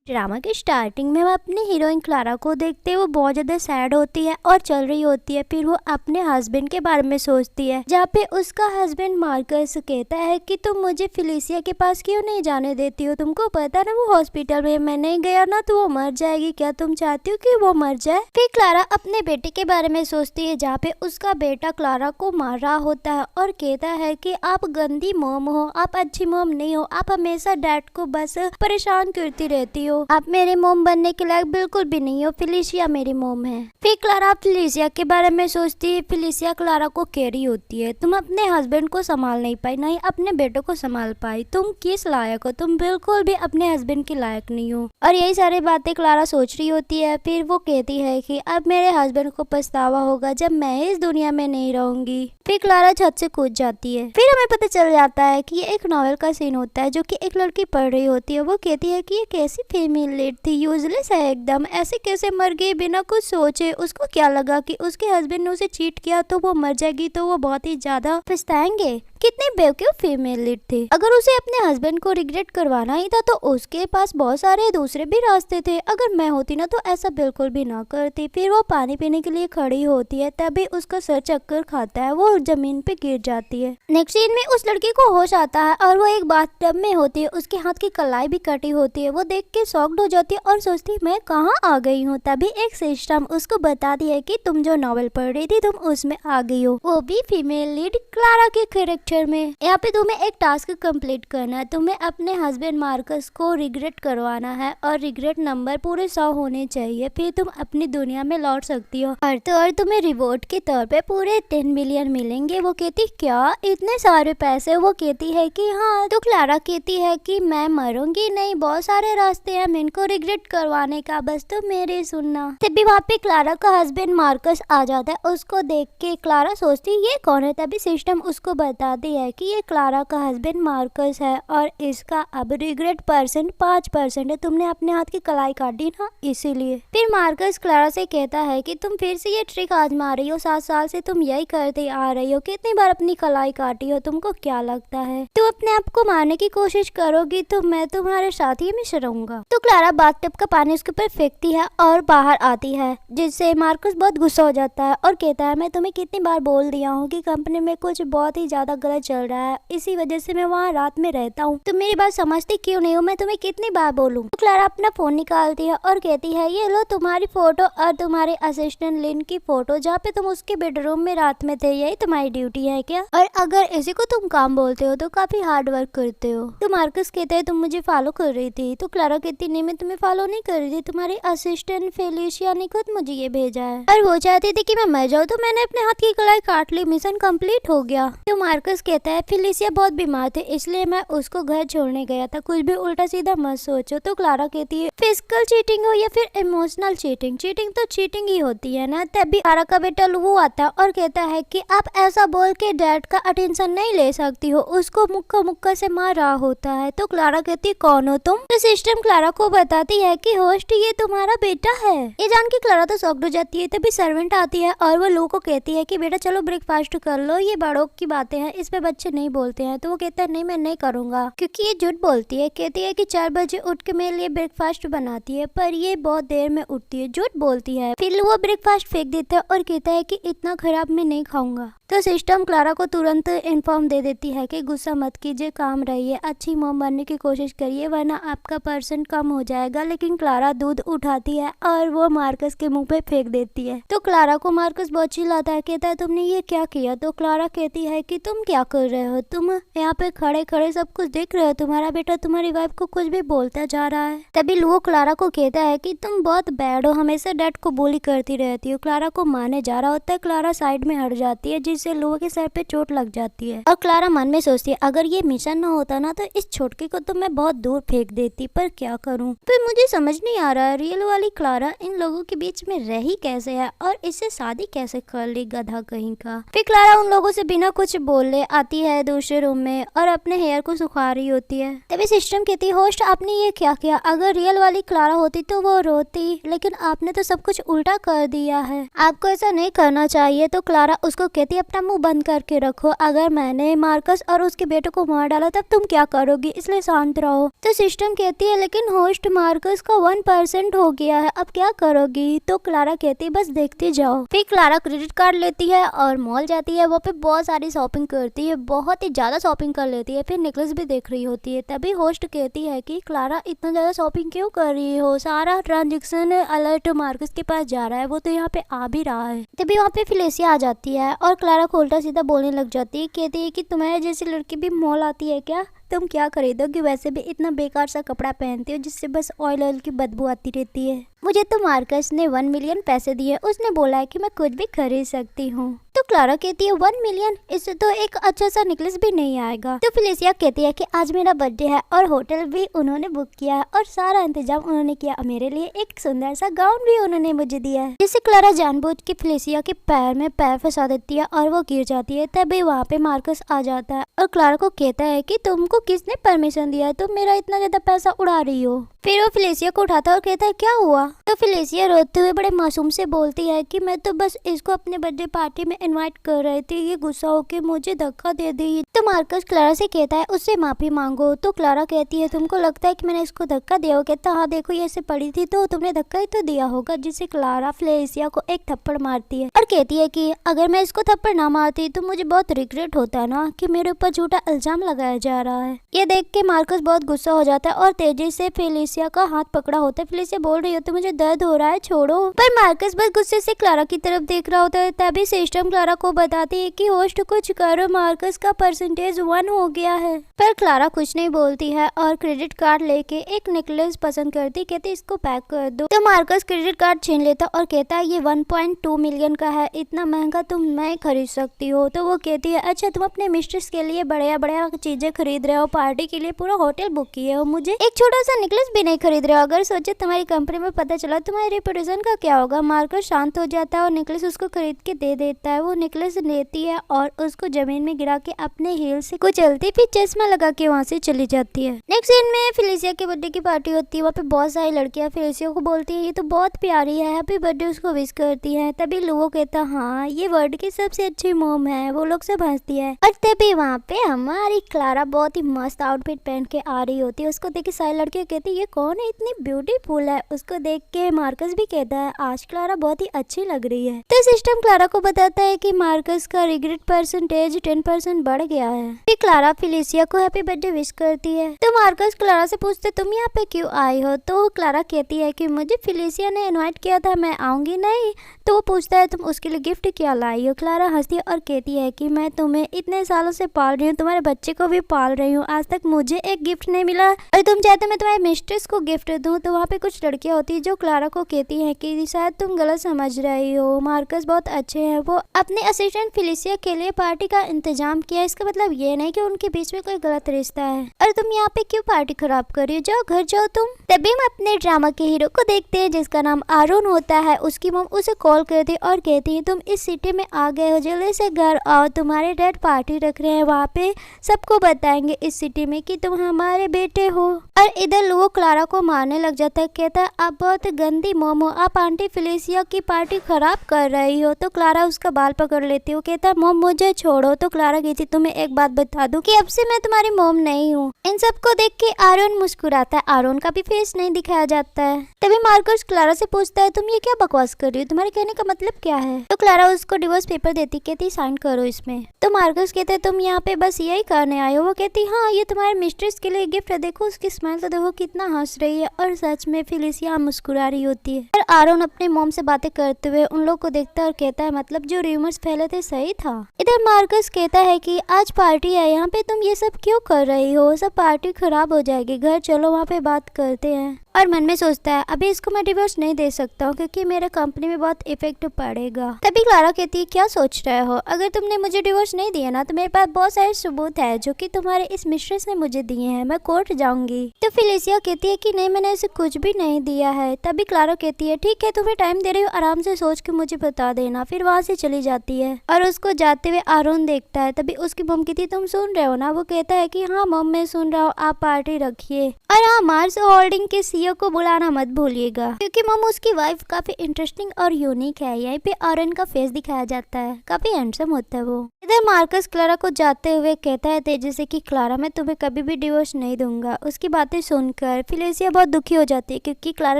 Drama के starting में हम अपनी हीरोइन क्लारा को देखते हैं। वो बहुत ज्यादा सैड होती है और चल रही होती है। फिर वो अपने हस्बैंड के बारे में सोचती है, जहाँ पे उसका हस्बैंड मार्कस कहता है कि तुम मुझे फिलिसिया के पास क्यों नहीं जाने देती हो, तुमको पता ना वो हॉस्पिटल में, मैं नहीं गया ना तो वो मर जाएगी, क्या तुम चाहती हो कि वो मर जाए। फिर क्लारा अपने बेटे के बारे में सोचती है, जहाँ पे उसका बेटा क्लारा को मार रहा होता है और कहता है कि आप गंदी मॉम हो, आप अच्छी मॉम नहीं हो, आप हमेशा डैड को बस परेशान करती रहती हो, आप मेरे मोम बनने के लायक बिल्कुल भी नहीं हो, फिलिसिया मेरी मोम है। फिर क्लारा फिलिसिया के बारे में सोचती है। फिलिसिया क्लारा को कह रही होती है, तुम अपने हस्बैंड को संभाल नहीं पाई, नहीं अपने बेटों को संभाल पाई, तुम किस लायक हो, तुम बिल्कुल भी अपने हस्बैंड के लायक नहीं हो। और यही सारी बातें क्लारा सोच रही होती है। फिर वो कहती है कि अब मेरे हस्बैंड को पछतावा होगा जब मैं इस दुनिया में नहीं रहूंगी। फिर क्लारा छत से कूद जाती है। फिर हमें पता चल जाता है कि ये एक नॉवेल का सीन होता है, जो कि एक लड़की पढ़ रही होती है। वो कहती है कि ये कैसी फीमेल लीड थी, यूजलेस है एकदम, ऐसे कैसे मर गई बिना कुछ सोचे। उसको क्या लगा कि उसके हस्बैंड ने उसे चीट किया तो वो मर जाएगी, तो वो बहुत ही ज्यादा पछताएंगे। कितनी बेवकूफ फीमेल लीड थी। अगर उसे अपने हस्बैंड को रिग्रेट करवाना ही था तो उसके पास बहुत सारे दूसरे भी रास्ते थे। अगर मैं होती ना तो ऐसा बिल्कुल भी ना करती। फिर वो पानी पीने के लिए खड़ी होती है, तभी उसका सर चक्कर खाता है, वो जमीन पे गिर जाती है। नेक्स्ट सीन में उस लड़की को होश आता है और वो एक बाथटब में होती है। उसके हाथ की कलाई भी कटी होती है। वो देख के शॉक्ड हो जाती है और सोचती है मैं कहाँ आ गई हूँ। तभी एक सिस्टम उसको बता दिया कि तुम जो नॉवेल पढ़ रही थी तुम उसमें आ गई हो, वो भी फीमेल लीड क्लारा के कैरेक्टर में। यहाँ पे तुम्हें एक टास्क कंप्लीट करना है। तुम्हें अपने हस्बैंड मार्कस को रिग्रेट करवाना है और रिग्रेट नंबर पूरे 100 होने चाहिए, फिर तुम अपनी दुनिया में लौट सकती हो। और तुम्हें रिवॉर्ड के तौर पे पूरे 10 मिलियन मिलेंगे। वो कहती क्या इतने सारे पैसे। वो कहती है कि हाँ। तो क्लारा कहती है कि मैं मरूंगी नहीं, बहुत सारे रास्ते हैं इनको रिग्रेट करवाने का, बस तो मेरे सुनना। तभी वहाँ पे क्लारा का हस्बैंड मार्कस आ जाता है। उसको देख के क्लारा सोचती ये कौन है। तभी सिस्टम उसको बताती है कि ये क्लारा का हस्बैंड मार्कस है और इसका अब रिग्रेट परसेंट 5% है। तुमने अपने हाथ की कलाई काटी ना, इसीलिए। फिर मार्कस क्लारा से कहता है कि तुम फिर से ये ट्रिक आजमा रही हो, 7 साल से तुम यही करते आ रही हो, कितनी बार अपनी कलाई काटी हो, तुमको क्या लगता है तुम अपने आप को मारने की कोशिश करोगी तो मैं तुम्हारे साथ ही हमेशा रहूंगा। तो क्लारा बाथटब का पानी उसके ऊपर फेंकती है और बाहर आती है, जिससे मार्कस बहुत गुस्सा हो जाता है और कहता है मैं तुम्हें कितनी बार बोल दिया हूँ कि कंपनी में कुछ बहुत ही ज्यादा गलत चल रहा है, इसी वजह से मैं वहाँ रात में रहता हूँ, तुम मेरी बात समझती क्यों नहीं हो, मैं तुम्हें कितनी बार बोलूँ। तो क्लारा अपना फोन निकालती है और कहती है ये लो तुम्हारी फोटो और तुम्हारे असिस्टेंट लिन की फोटो, जहाँ पे तुम उसके बेडरूम में रात में थे, यही तुम्हारी ड्यूटी है क्या? और अगर इसी को तुम काम बोलते हो तो काफी हार्ड वर्क करते हो। तो मार्कस कहते हैं तुम मुझे फॉलो कर रही थी। तो क्लारा कहती नहीं मैं तुम्हें फॉलो नहीं कर रही थी, तुम्हारी असिस्टेंट फेलिशिया ने खुद मुझे ये भेजा है और वो चाहती थी कि मैं मर जाऊँ, तो मैंने अपने हाथ की कलाई काट ली, मिशन कंप्लीट हो गया। तो मार्कस कहता है फेलिशिया बहुत बीमार थे इसलिए मैं उसको घर छोड़ने गया था, कुछ भी उल्टा सीधा मत सोचो। तो क्लारा कहती है फिजिकल चीटिंग हो या फिर इमोशनल चीटिंग, चीटिंग तो चीटिंग ही होती है ना। तभी क्लारा का बेटा लुवो आता है और कहता है कि आप ऐसा बोल के डैड का अटेंशन नहीं ले सकती हो, उसको मुक्का से मार रहा होता है। तो क्लारा कहती है कौन हो तुम? तो सिस्टम क्लारा को बताती है कि होस्ट ये तुम्हारा बेटा है। ये जान के क्लारा तो शॉक्ड हो जाती है। तभी सर्वेंट आती है और वो लू को कहती है कि बेटा चलो ब्रेकफास्ट कर लो, ये बड़ों की बातें हैं, इस पे बच्चे नहीं बोलते हैं। तो वो कहता है नहीं मैं नहीं करूंगा, क्योंकि ये झूठ बोलती है। कहती है कि 4 बजे उठ के मेरे लिए ब्रेकफास्ट बनाती है, पर ये बहुत देर में उठती है, झूठ बोलती है। फिर वो ब्रेकफास्ट फेंक देता है और कहता है कि इतना खराब मैं नहीं खाऊंगा। तो सिस्टम क्लारा को तुरंत इन्फॉर्म दे देती है कि गुस्सा मत कीजिए, काम रहिए, अच्छी मॉम बनने की कोशिश करिए वरना आपका परसेंट कम हो जाएगा। लेकिन क्लारा दूध उठाती है और वो मार्कस के मुंह पे फेंक देती है। तो क्लारा को मार्कस बहुत चिल्लाता है, कहता है तुमने ये क्या किया? तो क्लारा कहती है कि तुम क्या कर रहे हो, तुम यहाँ पे खड़े खड़े सब कुछ देख रहे हो, तुम्हारा बेटा तुम्हारी वाइफ को कुछ भी बोलता जा रहा है। तभी लुओ क्लारा को कहता है कि तुम बहुत बैड हो, हमेशा डैड को बुली करती रहती हो। क्लारा को मारने जा रहा होता है, क्लारा साइड में हट जाती है जिससे लुओ के सर पे चोट लग जाती है। और क्लारा मन में सोचती है अगर ये मिशन ना होता ना तो इस छोटके को तो मैं बहुत दूर फेंक देती, पर क्या करूं। फिर मुझे समझ नहीं आ रहा है रियल वाली क्लारा इन लोगों के बीच में रही कैसे है और इससे शादी कैसे कर ली, गधा कहीं का। फिर क्लारा उन लोगों से बिना कुछ बोले आती है दूसरे रूम में और अपने हेयर को सुखा रही होती है। तभी सिस्टम कहती है होस्ट आपने ये क्या किया, अगर रियल वाली क्लारा होती तो वो रोती, लेकिन आपने तो सब कुछ उल्टा कर दिया है, आपको ऐसा नहीं करना चाहिए। तो क्लारा उसको कहती है अपना मुंह बंद करके रखो, अगर मैंने मार्कस और उसके बेटे को मार डाला तब तुम क्या करोगी, इसलिए शांत रहो। तो सिस्टम कहती है लेकिन होस्ट मार्कस का 1% हो गया है, अब क्या करोगी। तो क्लारा कहती है बस देखते जाओ। फिर क्लारा क्रेडिट कार्ड लेती है और मॉल जाती है, वो पे बहुत सारी शॉपिंग करती है, बहुत ही ज्यादा शॉपिंग कर लेती है। फिर नेकलेस भी देख रही होती है। तभी होस्ट कहती है कि क्लारा इतना ज्यादा शॉपिंग क्यों कर रही हो, सारा ट्रांजेक्शन अलर्ट मार्कस के पास जा रहा है, वो तो यहाँ पे आ भी रहा है। तभी वहाँ पे फिलिसिया आ जाती है और क्लारा को उल्टा सीधा बोलने लग जाती है, कहती है कि तुम्हारे जैसी लड़की भी मॉल आती है क्या, तुम क्या खरीदोगे, वैसे भी इतना बेकार सा कपड़ा पहनती हो जिससे बस ऑयल ऑयल की बदबू आती रहती है। मुझे तो मार्कस ने 1 मिलियन पैसे दिए, उसने बोला है कि मैं कुछ भी खरीद सकती हूँ। तो क्लारा कहती है 1 मिलियन, इससे तो एक अच्छा सा नेकलेस भी नहीं आएगा। तो फिलिसिया कहती है कि आज मेरा बर्थडे है और होटल भी उन्होंने बुक किया है और सारा इंतजाम उन्होंने किया, मेरे लिए एक सुंदर सा गाउन भी उन्होंने मुझे दिया है। जिससे क्लारा जानबूझ के फिलिसिया के पैर में पैर फंसा देती है और वो गिर जाती है। तभी वहाँ पे मार्कस आ जाता है और क्लारा को कहता है कि तुमको किसने परमिशन दिया है, तुम मेरा इतना ज्यादा पैसा उड़ा रही हो। फिर वो फिलिसिया को उठाता है और कहता है क्या हुआ। तो फिलिसिया रोते हुए बड़े मासूम से बोलती है कि मैं तो बस इसको अपने बर्थडे पार्टी में इनवाइट कर रही थी, ये गुस्सा होके मुझे धक्का दे दी। तो मार्कस क्लारा से कहता है उससे माफी मांगो। तो क्लारा कहती है तुमको लगता है कि मैंने इसको धक्का दिया हो। कहता हाँ देखो ये ऐसे पड़ी थी तो तुमने धक्का ही तो दिया होगा। जिससे क्लारा फिलिसिया को एक थप्पड़ मारती है और कहती है कि अगर मैं इसको थप्पड़ ना मारती तो मुझे बहुत रिग्रेट होता ना कि मेरे ऊपर झूठा इल्जाम लगाया जा रहा है। ये देख के मार्कस बहुत गुस्सा हो जाता है और तेजी से फिलिसिया का हाथ पकड़ा होता है। फिलिसिया बोल रही होती है मुझे दर्द हो रहा है छोड़ो, पर मार्कस बस गुस्से से क्लारा की तरफ देख रहा होता है। तभी सिस्टम क्लारा को बताती है कि होस्ट कुछ करो, मार्कस का परसेंटेज 1 हो गया है। पर क्लारा कुछ नहीं बोलती है और क्रेडिट कार्ड लेके एक नेकलेस पसंद करती, कहती इसको पैक कर दो। तो मार्कस क्रेडिट कार्ड छीन लेता और कहता है ये 1.2 मिलियन का है, इतना महंगा तुम नहीं खरीद सकती हो। तो वो कहती है अच्छा तुम अपने मिस्ट्रेस के लिए बढ़िया बढ़िया चीजें खरीद रहे हो, पार्टी के लिए पूरा होटल बुक किए हो, मुझे एक छोटा सा नेकलेस भी नहीं खरीद रहे हो, अगर सोचे तुम्हारी कंपनी में पता चला तुम्हारे रेपुटेशन का क्या होगा। मार्कस शांत हो जाता है और नेकलेस उसको खरीद के दे देता है। वो नेकलेस लेती है और उसको जमीन में गिरा के अपने हील से कुचलती फिर चश्मा लगा के वहाँ से चली जाती है। नेक्स्ट सीन में फिलिसिया के बर्थडे की पार्टी होती है, वहाँ पे बहुत सारी लड़कियां फिलिसिया को बोलती है ये तो बहुत प्यारी है, हैप्पी बर्थडे उसको विश करती है। तभी लुओ कहता हाँ ये वर्ल्ड की सबसे अच्छी मोम है, वो लोग सब हंसती है। और तभी वहाँ पे हमारी क्लारा बहुत ही मस्त आउटफिट पहन के आ रही होती है, उसको देख के सारी लड़कियां कहती है ये कौन है, इतनी ब्यूटीफुल है। उसको देख के मार्कस भी कहता है आज क्लारा बहुत ही अच्छी लग रही है। तो सिस्टम क्लारा को बताता है कि मार्कस का रिग्रेट परसेंटेज 10% बढ़ गया है। फिर क्लारा फिलिसिया को हैप्पी बर्थडे विश करती है। तो मार्कस क्लारा से पूछते तुम यहाँ पे क्यों आई हो। तो क्लारा कहती है कि मुझे फिलिसिया ने इनवाइट किया था, मैं आऊंगी नहीं। तो वो पूछता है तुम उसके लिए गिफ्ट क्या लाई हो। क्लारा हंसती है और कहती है कि मैं तुम्हें इतने सालों से पाल रही हूँ, तुम्हारे बच्चे को भी पाल रही हूँ, आज तक मुझे एक गिफ्ट नहीं मिला और तुम चाहते मैं तुम्हारे मिस्ट्रेस को गिफ्ट दूं। तो वहाँ पे कुछ लड़कियां होती है जो क्लारा को कहती हैं कि शायद तुम गलत समझ रही हो, मार्कस बहुत अच्छे हैं, वो अपने असिस्टेंट फिलिसिया के लिए पार्टी का इंतजाम किया, इसका मतलब ये नहीं कि उनके बीच में कोई गलत रिश्ता है। और तुम यहाँ पे क्यों पार्टी खराब कर रही हो, जाओ घर जाओ तुम। तभी हम अपने ड्रामा के हीरो को देखते हैं जिसका नाम आरोन होता है। उसकी मम उसे कॉल करती और कहती है तुम इस सिटी में आ गए हो, जल्दी से घर आओ, तुम्हारे डैड पार्टी रख रहे हैं, वहाँ पे सबको बताएंगे इस सिटी में कि तुम हमारे बेटे हो। और इधर लुओ क्लारा को मारने लग जाता है, कहता है आप बहुत गंदी मोमो, आप आंटी फिलिसिया की पार्टी खराब कर रही हो। तो क्लारा उसका बाल पकड़ लेती है, वो कहता है मोम मुझे छोड़ो। तो क्लारा कहती तुम्हें एक बात बता दूं कि अब से मैं तुम्हारी मोम नहीं हूँ। इन सबको देख के आरोन मुस्कुराता है, आरोन का भी फेस नहीं दिखाया जाता है। तभी मार्कस क्लारा से पूछता है तुम ये क्या बकवास कर रही हो, तुम्हारे कहने का मतलब क्या है। तो क्लारा उसको डिवोर्स पेपर देती, कहती साइन करो इसमें। तो मार्कस कहते है तुम यहाँ पे बस यही करने आए हो। वो कहती हाँ ये तुम्हारे मिस्ट्रेस के लिए गिफ्ट है, देखो उसकी स्माइल तो देखो कितना हंस रही है। और सच में फिलिसिया मुस्कुरा रही होती है। और आरोन अपने मॉम से बातें करते हुए उन लोग को देखता है और कहता है मतलब जो रूमर्स फैले थे सही था। इधर मार्कस कहता है कि आज पार्टी है, यहाँ पे तुम ये सब क्यों कर रही हो, सब पार्टी खराब हो जाएगी, घर चलो वहाँ पे बात करते हैं। और मन में सोचता है अभी इसको मैं डिवोर्स नहीं दे सकता हूँ क्योंकि मेरे कंपनी में बहुत इफेक्ट पड़ेगा। तभी क्लारा कहती है क्या सोच रहे हो, अगर तुमने मुझे डिवोर्स नहीं दिया ना तो मेरे पास बहुत सारे सबूत है जो कि तुम्हारे इस मिस्ट्रेस ने मुझे दिए हैं, मैं कोर्ट जाऊंगी। तो फिलिसिया कहती है कि नहीं मैंने इसे कुछ भी नहीं दिया है। तभी क्लारा कहती है है ठीक है तुम्हें टाइम दे रही हूँ, आराम से सोच के मुझे बता देना। फिर वहाँ से चली जाती है और उसको जाते हुए आरोन देखता है। तभी उसकी मम कहती तुम सुन रहे हो ना? वो कहता है कि हाँ मम मैं सुन रहा हूँ, आप पार्टी रखिए और हाँ मार्स होल्डिंग के सीईओ को बुलाना मत भूलिएगा, क्योंकि मम उसकी वाइफ काफी इंटरेस्टिंग और यूनिक है। यहीं पे आरोन का फेस दिखाया जाता है, काफी हैंडसम होता है वो। इधर मार्कस क्लारा को जाते हुए कहता है तेजी से कि क्लारा मैं तुम्हें कभी भी डिवोर्स नहीं दूंगा। उसकी बातें सुनकर फिलिसिया बहुत दुखी हो जाती है, क्योंकि क्लारा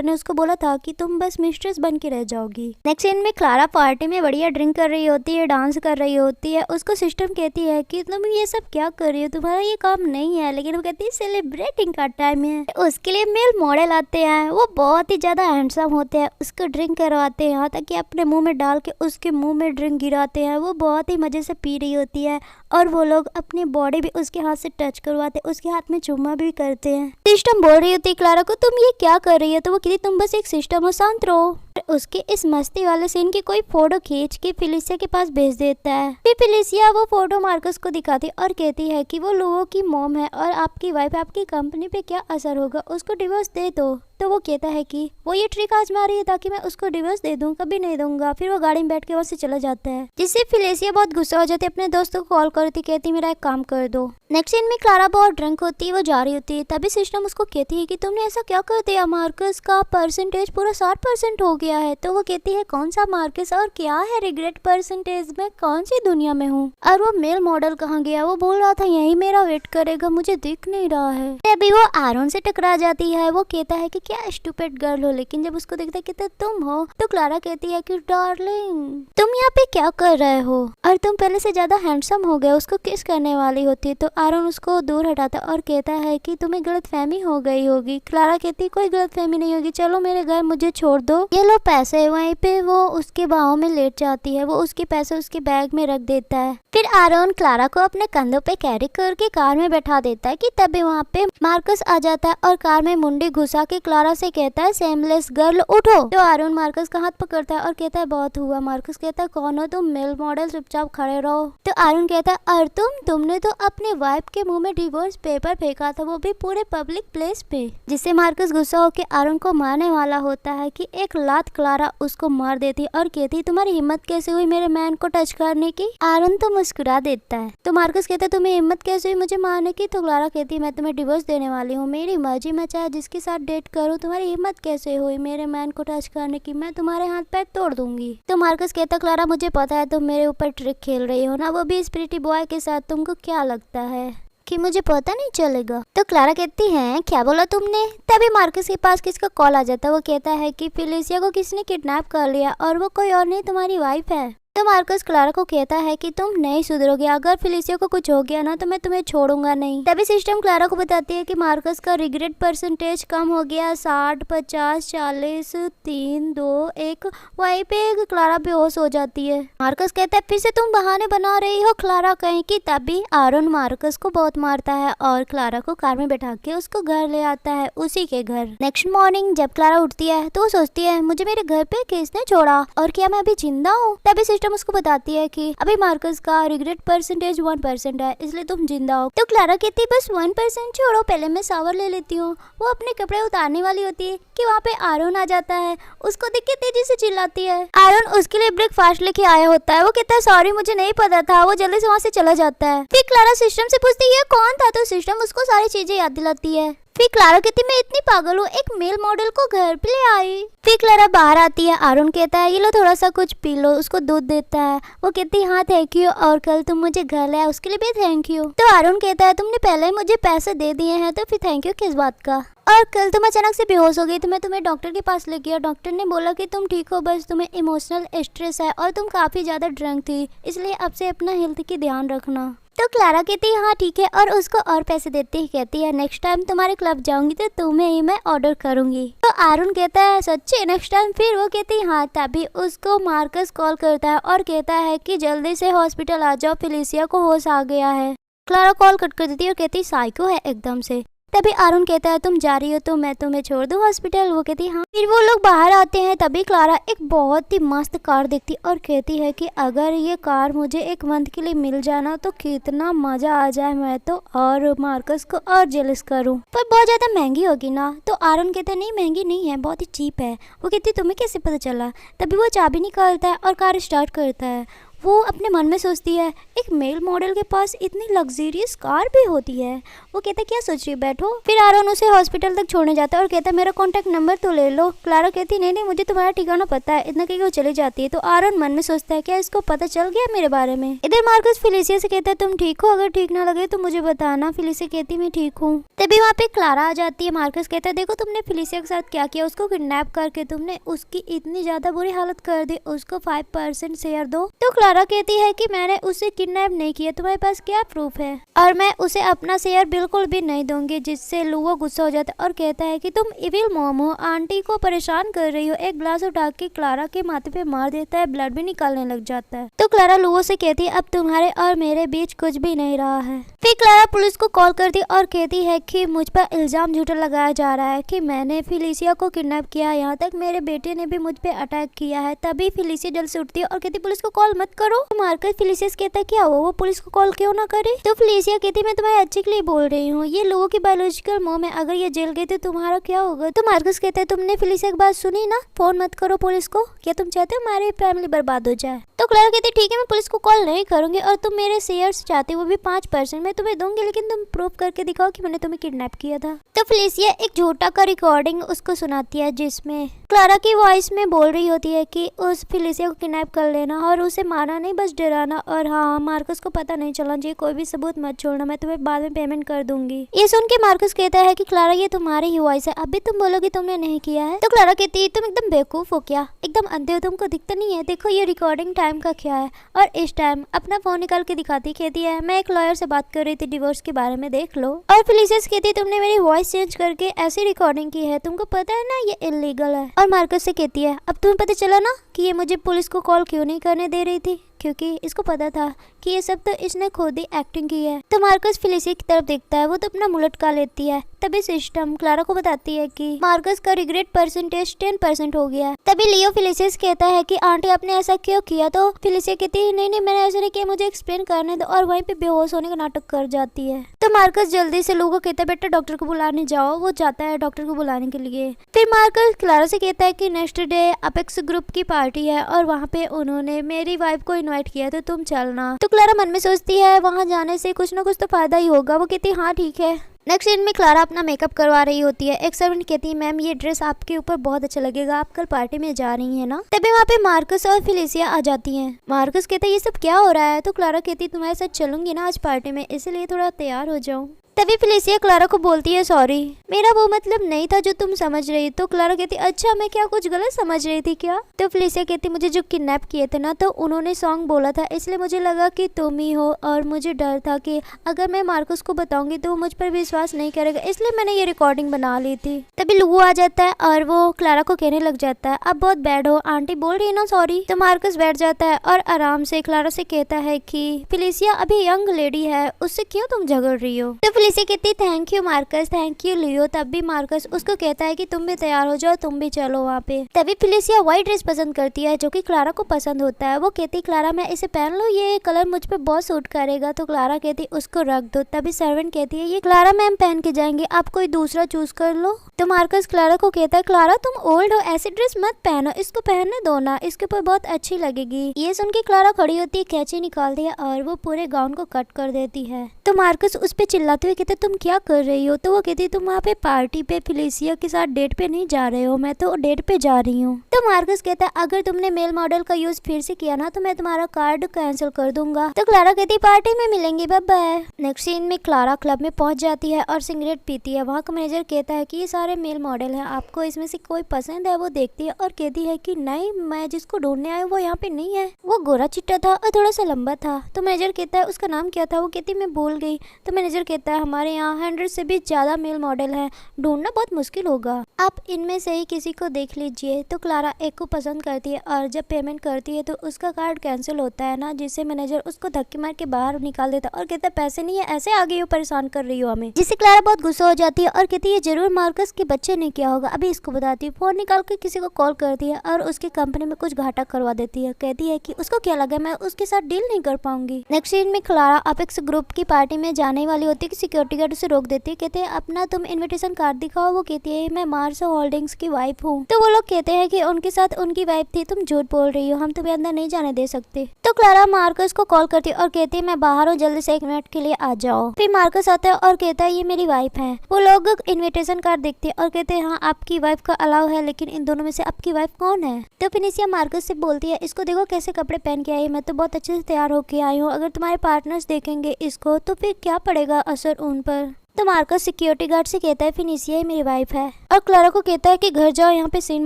ने उसको बोला था कि तुम बस मिस्ट्रेस बन के रह जाओगी। नेक्स्ट सीन में क्लारा पार्टी में बढ़िया ड्रिंक कर रही होती है, डांस कर रही होती है। उसको सिस्टम कहती है कि तुम ये सब क्या कर रही हो, तुम्हारा ये काम नहीं है। लेकिन वो कहती है सेलिब्रेटिंग का टाइम है। उसके लिए मेल मॉडल आते हैं, वो बहुत ही ज्यादा हैंडसम होते हैं। उसको ड्रिंक करवाते हैं, यहाँ तक कि अपने मुंह में डाल के उसके मुंह में ड्रिंक गिराते हैं। वो बहुत ही मजे से पी रही होती है और वो लोग अपनी बॉडी भी उसके हाथ से टच करवाते, उसके हाथ में चुम्मा भी करते हैं। सिस्टम बोल रही होती है क्लारा को तुम ये क्या कर रही हो, तो वो कहती तुम बस एक सिस्टम हो, शांत रहो। उसके इस मस्ती वाले सीन की कोई फोटो खींच के फिलिसिया के पास भेज देता है। फिर फिलिसिया वो फोटो मार्कस को दिखाती और कहती है कि वो लोगों की मॉम है और आपकी वाइफ, आपकी कंपनी पे क्या असर होगा, उसको डिवोर्स दे दो। तो वो कहता है कि वो ये ट्रिक आजमा रही है ताकि मैं उसको डिवोर्स दे दूं, कभी नहीं दूंगा। फिर वो गाड़ी में बैठ के वहाँ से चला जाता है, जिससे फिलिसिया बहुत गुस्सा हो जाती है, अपने दोस्त को कॉल करती, कहती मेरा एक काम कर दो। नेक्स्ट सीन में क्लारा बहुत ड्रंक होती है, वो जा रही होती है। तभी सिस्टम उसको कहती है कि तुमने ऐसा क्या कर दिया, मार्कस का परसेंटेज पूरा 60% हो गया है। तो वो कहती है कौन सा मार्कस और क्या है रिग्रेट परसेंटेज, में कौन सी दुनिया में हूँ। और वो मेल मॉडल कहाँ गया, वो बोल रहा था यही मेरा वेट करेगा, मुझे दिख नहीं रहा है। तभी वो आरोन से टकरा जाती है। वो कहता है कि क्या स्टूपिड गर्ल हो, लेकिन जब उसको देखता है कि तुम हो, तो क्लारा कहती है कि डार्लिंग तुम यहाँ पे क्या कर रहे हो, और तुम पहले से ज्यादा हैंडसम हो गए। उसको किस करने वाली होती है, तो आरोन उसको दूर हटाता और कहता है कि तुम्हें गलतफहमी हो गई होगी। क्लारा कहती कोई गलतफहमी नहीं होगी, चलो मेरे घर, मुझे छोड़ दो, ये लो पैसे। वहीं पे वो उसके बाहों में लेट जाती है, वो उसके पैसे उसके बैग में रख देता है। फिर आरोन क्लारा को अपने कंधों पे कैरी करके कार में बैठा देता है कि तभी वहाँ पे मार्कस आ जाता है और कार में मुंडी घुसा के क्लारा से कहता है सेमलेस गर्ल उठो। तो आरोन मार्कस का हाथ पकड़ता है और कहता है बहुत हुआ। मार्कस कहता है कौन हो तुम, मेल मॉडल, चुपचाप खड़े रहो। तो आरोन कहता है और तुमने तो अपने वाइफ के मुंह में डिवोर्स पेपर फेंका था, वो भी पूरे पब्लिक प्लेस पे। जिससे मार्कस गुस्सा होकर आरोन को मारने वाला होता है कि एक लात क्लारा उसको मार देती और कहती तुम्हारी हिम्मत कैसे हुई मेरे मैन को टच करने की। आरोन तो मुस्कुरा देता है। तो मार्कस कहता है तुम्हें हिम्मत कैसे हुई मुझे मारने की। तो क्लारा कहती मैं तुम्हें डिवोर्स देने वाली हूँ, मेरी मर्जी, मैं चाहे जिसके साथ डेट करूँ, तुम्हारी हिम्मत कैसे हुई मेरे मैन को टच करने की, मैं तुम्हारे हाथ पैर तोड़ दूंगी। तो मार्कस कहता क्लारा मुझे पता है तुम मेरे ऊपर ट्रिक खेल रही हो ना, वो भी इस प्रीटी बॉय के साथ, तुमको क्या लगता है कि मुझे पता नहीं चलेगा। तो क्लारा कहती है क्या बोला तुमने। तभी मार्कस के पास किसका कॉल आ जाता है। वो कहता है कि फिलिसिया को किसने किडनैप कर लिया और वो कोई और नहीं तुम्हारी वाइफ है। तो मार्कस क्लारा को कहता है कि तुम नहीं सुधरोगे, अगर फिलिसिया को कुछ हो गया ना तो मैं तुम्हें छोड़ूंगा नहीं। तभी सिस्टम क्लारा को बताती है कि मार्कस का रिग्रेट परसेंटेज कम हो गया, 60, 50, 40, 3, 2, 1। वहीं पे क्लारा बेहोश हो जाती है। मार्कस कहता है फिर से तुम बहाने बना रही हो क्लारा कहीं की। तभी आरोन मार्कस को बहुत मारता है और क्लारा को कार में बैठा के उसको घर ले आता है, उसी के घर। नेक्स्ट मॉर्निंग जब क्लारा उठती है तो वो सोचती है मुझे मेरे घर पे किसने छोड़ा और क्या मैं अभी जिंदा हूँ। तभी उसको बताती है कि अभी मार्कस का रिग्रेट परसेंटेज 1% है, इसलिए तुम जिंदा हो। तो क्लारा कहती है बस 1% छोड़ो, पहले मैं शावर ले लेती हूँ। वो अपने कपड़े उतारने वाली होती है कि वहाँ पे आरोन आ जाता है, उसको देख के तेजी से चिल्लाती है। आरोन उसके लिए ब्रेकफास्ट लेके आया होता है। वो कहता है सॉरी मुझे नहीं पता था। वो जल्दी से वहाँ से चला जाता है। फिर क्लारा सिस्टम से पूछती है कौन था, तो सिस्टम उसको सारी चीजें याद दिलाती है। फिर क्लारा कहती मैं इतनी पागल हूँ, एक मेल मॉडल को घर पे ले आई। फिर क्लारा बाहर आती है। आरोन कहता है ये लो थोड़ा सा कुछ पी लो, उसको दूध देता है। वो कहती है हाँ थैंक यू, और कल तुम मुझे घर ले आए उसके लिए भी थैंक यू। तो आरोन कहता है तुमने पहले ही मुझे पैसे दे दिए हैं तो फिर थैंक यू किस बात का। और कल तुम अचानक से बेहोश हो गई तो मैं तुम्हें डॉक्टर के पास ले गया। डॉक्टर ने बोला कि तुम ठीक हो, बस तुम्हें इमोशनल स्ट्रेस है और तुम काफी ज्यादा ड्रंक थी, इसलिए अब से अपना हेल्थ की ध्यान रखना। तो क्लारा कहती है हाँ ठीक है, और उसको और पैसे देती है। कहती है नेक्स्ट टाइम तुम्हारे क्लब जाऊंगी तो तुम्हें ही मैं ऑर्डर करूंगी। तो आरोन कहता है सच्ची नेक्स्ट टाइम। फिर वो कहती है हाँ। तभी उसको मार्कस कॉल करता है और कहता है कि जल्दी से हॉस्पिटल आ जाओ, फिलिसिया को होश आ गया है। क्लारा कॉल कट कर देती है और कहती साइको है एकदम से। तभी अरुण कहता है तुम जा रही हो तो मैं तुम्हें छोड़ दूं हॉस्पिटल। वो कहती है हाँ। फिर वो लोग बाहर आते हैं, तभी क्लारा एक बहुत ही मस्त कार देखती और कहती है कि अगर ये कार मुझे एक मंथ के लिए मिल जाना तो कितना मजा आ जाए, मैं तो और मार्कस को और जेलस करूं, पर बहुत ज्यादा महंगी होगी ना। तो अरुण कहता है नहीं महंगी नहीं है, बहुत ही चीप है। वो कहती है तुम्हें कैसे पता चला। तभी वो चाबी निकालता है और कार स्टार्ट करता है। वो अपने मन में सोचती है एक मेल मॉडल के पास इतनी लग्जरियस कार भी होती है। वो कहता है क्या सोच रही है, बैठो। फिर अरुण उसे हॉस्पिटल तक छोड़ने जाता है और कहता है मेरा कॉन्टैक्ट नंबर तो ले लो। क्लारा कहती नहीं नहीं मुझे तुम्हारा ठिकाना पता है, इतना कहीं वो चली जाती है। तो अरुण मन में सोचता है क्या इसको पता चल गया मेरे बारे में। इधर मार्कस फिलिसिया से कहता है तुम ठीक हो, अगर ठीक ना लगे तो मुझे बताना। फिलिसिया कहती मैं ठीक हूँ। तभी वहाँ पे क्लारा आ जाती है। मार्कस कहता है देखो तुमने फिलिसिया के साथ क्या किया, उसको किडनैप करके तुमने उसकी इतनी ज्यादा बुरी हालत कर दी, उसको 5% शेयर दो। तो क्लारा कहती है कि मैंने उसे किडनैप नहीं किया, तुम्हारे पास क्या प्रूफ है, और मैं उसे अपना शेयर बिल्कुल भी नहीं दूंगी। जिससे लुओ गुस्सा हो जाता है और कहता है कि तुम इविल मॉम हो, आंटी को परेशान कर रही हो। एक ग्लास उठा के क्लारा के माथे पे मार देता है, ब्लड भी निकालने लग जाता है। तो क्लारा लुओ से कहती है अब तुम्हारे और मेरे बीच कुछ भी नहीं रहा है। फिर क्लारा पुलिस को कॉल करती और कहती है कि मुझ पर इल्जाम झूठा लगाया जा रहा है कि मैंने फिलिसिया को किडनैप किया, यहाँ तक मेरे बेटे ने भी मुझ पे अटैक किया है। तभी फिलिसिया जल्द से उठती है और कहती पुलिस को कॉल मत करो। तो मार्कस फिलिसिया से कहता है क्या हुआ, वो पुलिस को कॉल क्यों ना करे। तो फिलिसिया कहती मैं तुम्हारे अच्छे के लिए बोल रही हूँ, ये लोगों की बायोलॉजिकल मॉम है, अगर ये जेल गई तो तुम्हारा क्या होगा। तो मार्कस कहता है तुमने फिलिसिया की बात सुनी ना, फोन मत करो पुलिस को, क्या तुम चाहते हो हमारी फैमिली बर्बाद हो जाए। तो क्लारा कहती ठीक है मैं पुलिस को कॉल नहीं करूंगी, और तुम मेरे शेयर्स चाहते हो वो भी 5% मैं तुम्हें दूंगी, लेकिन तुम प्रूफ करके दिखाओ कि मैंने तुम्हें किडनैप किया था। तो फिलिसिया एक झूठा का रिकॉर्डिंग उसको सुनाती है जिसमें क्लारा की वॉइस में बोल रही होती है कि उस फिलिसिया को किडनैप कर लेना और उसे मारना नहीं बस डराना, और हाँ मार्कस को पता नहीं चलना चाहिए, कोई भी सबूत मत छोड़ना, मैं तुम्हें बाद में पेमेंट कर दूंगी। ये सुन के मार्कस कहता है कि क्लारा ये तुम्हारी ही वॉइस है, अभी तुम बोलोगी तुमने नहीं किया है। तो क्लारा कहती है तुम एकदम बेवकूफ हो क्या, एकदम अंधे हो, तुमको दिखता नहीं है, देखो ये रिकॉर्डिंग टाइम का क्या है। और इस टाइम अपना फोन निकाल के दिखाती, कहती है मैं एक लॉयर से बात कर रही थी डिवोर्स के बारे में, देख लो। और फिलिसिया कहती है तुमने मेरी वॉइस चेंज करके ऐसी रिकॉर्डिंग की है, तुमको पता है ना ये इलीगल है। और मार्कस से कहती है अब तुम्हें पता चला ना कि ये मुझे पुलिस को कॉल क्यों नहीं करने दे रही थी, क्योंकि इसको पता था कि ये सब तो इसने खुद ही एक्टिंग की है। तो मार्कस फिलिसिया की तरफ देखता है, वो तो अपना मुंह लटका लेती है। तभी सिस्टम क्लारा को बताती है कि मार्कस का रिग्रेट परसेंटेज 10% हो गया है। तभी लियो फिलिसिया कहता है कि आंटी आपने ऐसा क्यों किया। तो फिलिसिया कहती है नहीं नहीं मैंने ऐसा नहीं किया, मुझे एक्सप्लेन करने दो, और वहीं पे बेहोश होने का नाटक कर जाती है। तो मार्कस जल्दी से लोगों को कहता है बेटा डॉक्टर को बुलाने जाओ। वो जाता है डॉक्टर को बुलाने के लिए। फिर मार्कस क्लारा से कहता है कि नेक्स्ट डे अपेक्स ग्रुप की पार्टी है और वहाँ पे उन्होंने मेरी वाइफ को इन्वाइट किया, तो तुम चलना। तो क्लारा मन में सोचती है वहाँ जाने से कुछ ना कुछ तो फायदा ही होगा। वो कहती है हाँ ठीक है। नेक्स्ट सीन में क्लारा अपना मेकअप करवा रही होती है। एक सर्वेंट कहती है मैम ये ड्रेस आपके ऊपर बहुत अच्छा लगेगा, आप कल पार्टी में जा रही हैं ना। तभी वहाँ पे मार्कस और फिलिसिया आ जाती हैं। मार्कस कहता है ये सब क्या हो रहा है। तो क्लारा कहती है तुम्हारे साथ चलूंगी ना आज पार्टी में, इसलिए थोड़ा तैयार हो जाऊँ। तभी फिलिसिया क्लारा को बोलती है सॉरी मेरा वो मतलब नहीं था जो तुम समझ रही। तो क्लारा कहती अच्छा मैं क्या कुछ गलत समझ रही थी क्या। तो फिलिसिया कहती मुझे जो किडनैप किए थे ना तो उन्होंने सॉन्ग बोला था, इसलिए मुझे लगा कि तुम ही हो, और मुझे डर था कि अगर मैं मार्कस को बताऊंगी तो वो मुझ पर विश्वास नहीं करेगा, इसलिए मैंने ये रिकॉर्डिंग बना ली थी। तभी लुओ आ जाता है और वो क्लारा को कहने लग जाता है अब बहुत बैड हो, आंटी बोल रही है ना सॉरी। तो मार्कस बैठ जाता है और आराम से क्लारा से कहता है कि फिलिसिया अभी यंग लेडी है, उससे क्यों तुम झगड़ रही हो। तो फिलिसिया कहती thank you Marcus, thank you Leo. तब भी मार्कस उसको कहता है कि तुम भी तैयार हो जाओ, तुम भी चलो वहाँ पे। तभी फिलिसिया व्हाइट ड्रेस पसंद करती है जो कि क्लारा को पसंद होता है। वो कहती क्लारा मैं इसे पहन लूं, ये कलर मुझ पे बहुत सूट करेगा। तो क्लारा कहती उसको रख दो। तभी सर्वेंट कहती है ये क्लारा मैम पहन के जाएंगे, आप कोई दूसरा चूज कर लो। तो मार्कस क्लारा को कहता है क्लारा तुम ओल्ड हो, ऐसी ड्रेस मत पहनो, इसको पहनने दो ना, इसके ऊपर बहुत अच्छी लगेगी। ये सुन के क्लारा खड़ी होती है, कैंची निकालती है और वो पूरे गाउन को कट कर देती है। तो मार्कस उस पे चिल्लाते हुए कहते तुम क्या कर रही हो। तो वो कहती तुम वहाँ पे पार्टी पे फिलिसिया के साथ डेट पे नहीं जा रहे हो, मैं तो डेट पे जा रही हूँ। तो मार्कस कहता है अगर तुमने मेल मॉडल का यूज फिर से किया ना तो मैं तुम्हारा कार्ड कैंसिल कर दूंगा। तो क्लारा कहती पार्टी में मिलेंगे, बाय बाय। नेक्स्ट सीन में क्लारा क्लब में पहुंच जाती है और सिगरेट पीती है। वहाँ का मैनेजर कहता है कि ये सारे मेल मॉडल है, आपको इसमें से कोई पसंद है। वो देखती है और कहती है कि नहीं मैं जिसको ढूंढने आई वो यहाँ पे नहीं है, वो गोरा चिट्टा था और थोड़ा सा लंबा था। तो मैनेजर कहता है उसका नाम क्या था। वो कहती मैं भूल गई। तो मैनेजर कहता है हमारे यहाँ 100 से भी ज्यादा मेल मॉडल है, ढूंढना बहुत मुश्किल होगा। आप इनमें से ही किसी को देख लीजिए। तो क्लारा एक को पसंद करती है और जब पेमेंट करती है तो उसका कार्ड कैंसिल होता है ना, जिससे मैनेजर उसको धक्के मार के बाहर निकाल देता और कहता है पैसे नहीं है, ऐसे आ गई हो, परेशान कर रही हो हमें। जिससे क्लारा बहुत गुस्सा हो जाती है और कहती है जरूर मार्कस के बच्चे ने किया होगा, अभी इसको बताती है। फोन निकाल के किसी को कॉल करती है और उसकी कंपनी में कुछ घाटा करवा देती है। कहती है कि उसको क्या लगा मैं उसके साथ डील नहीं कर पाऊंगी। नेक्स्ट सीन में क्लारा अपेक्स ग्रुप की पार्टी में जाने वाली होती है कि सिक्योरिटी गार्ड उसे रोक देती है। कहते हैं अपना तुम इन्विटेशन कार्ड दिखाओ। वो कहती है मैं मार्स होल्डिंग्स की वाइफ हूँ। तो वो लोग कहते हैं कि उनके साथ उनकी वाइफ थी, तुम झूठ बोल रही हो, हम तुम्हें अंदर नहीं जाने दे सकते। तो क्लारा मार्कस को कॉल करती है और कहती है मैं बाहर हूँ, जल्दी से 1 मिनट के लिए आ जाओ। फिर मार्कस आता है और कहता है ये मेरी वाइफ है। वो लोग इन्विटेशन कार्ड देखते हैं और कहते हैं हाँ आपकी वाइफ का अलाउ है, लेकिन इन दोनों में से आपकी वाइफ कौन है। तो फिनिशिया मार्कस से बोलती है इसको देखो कैसे कपड़े पहन के आई है, मैं तो बहुत अच्छे से तैयार होके आई हूँ, अगर तुम्हारे पार्टनर्स देखेंगे इसको तो फिर क्या पड़ेगा असर उन पर। तो मार्कस सिक्योरिटी गार्ड से कहता है फिनिशिया ही मेरी वाइफ है और क्लारा को कहता है कि घर जाओ, यहाँ पे सीन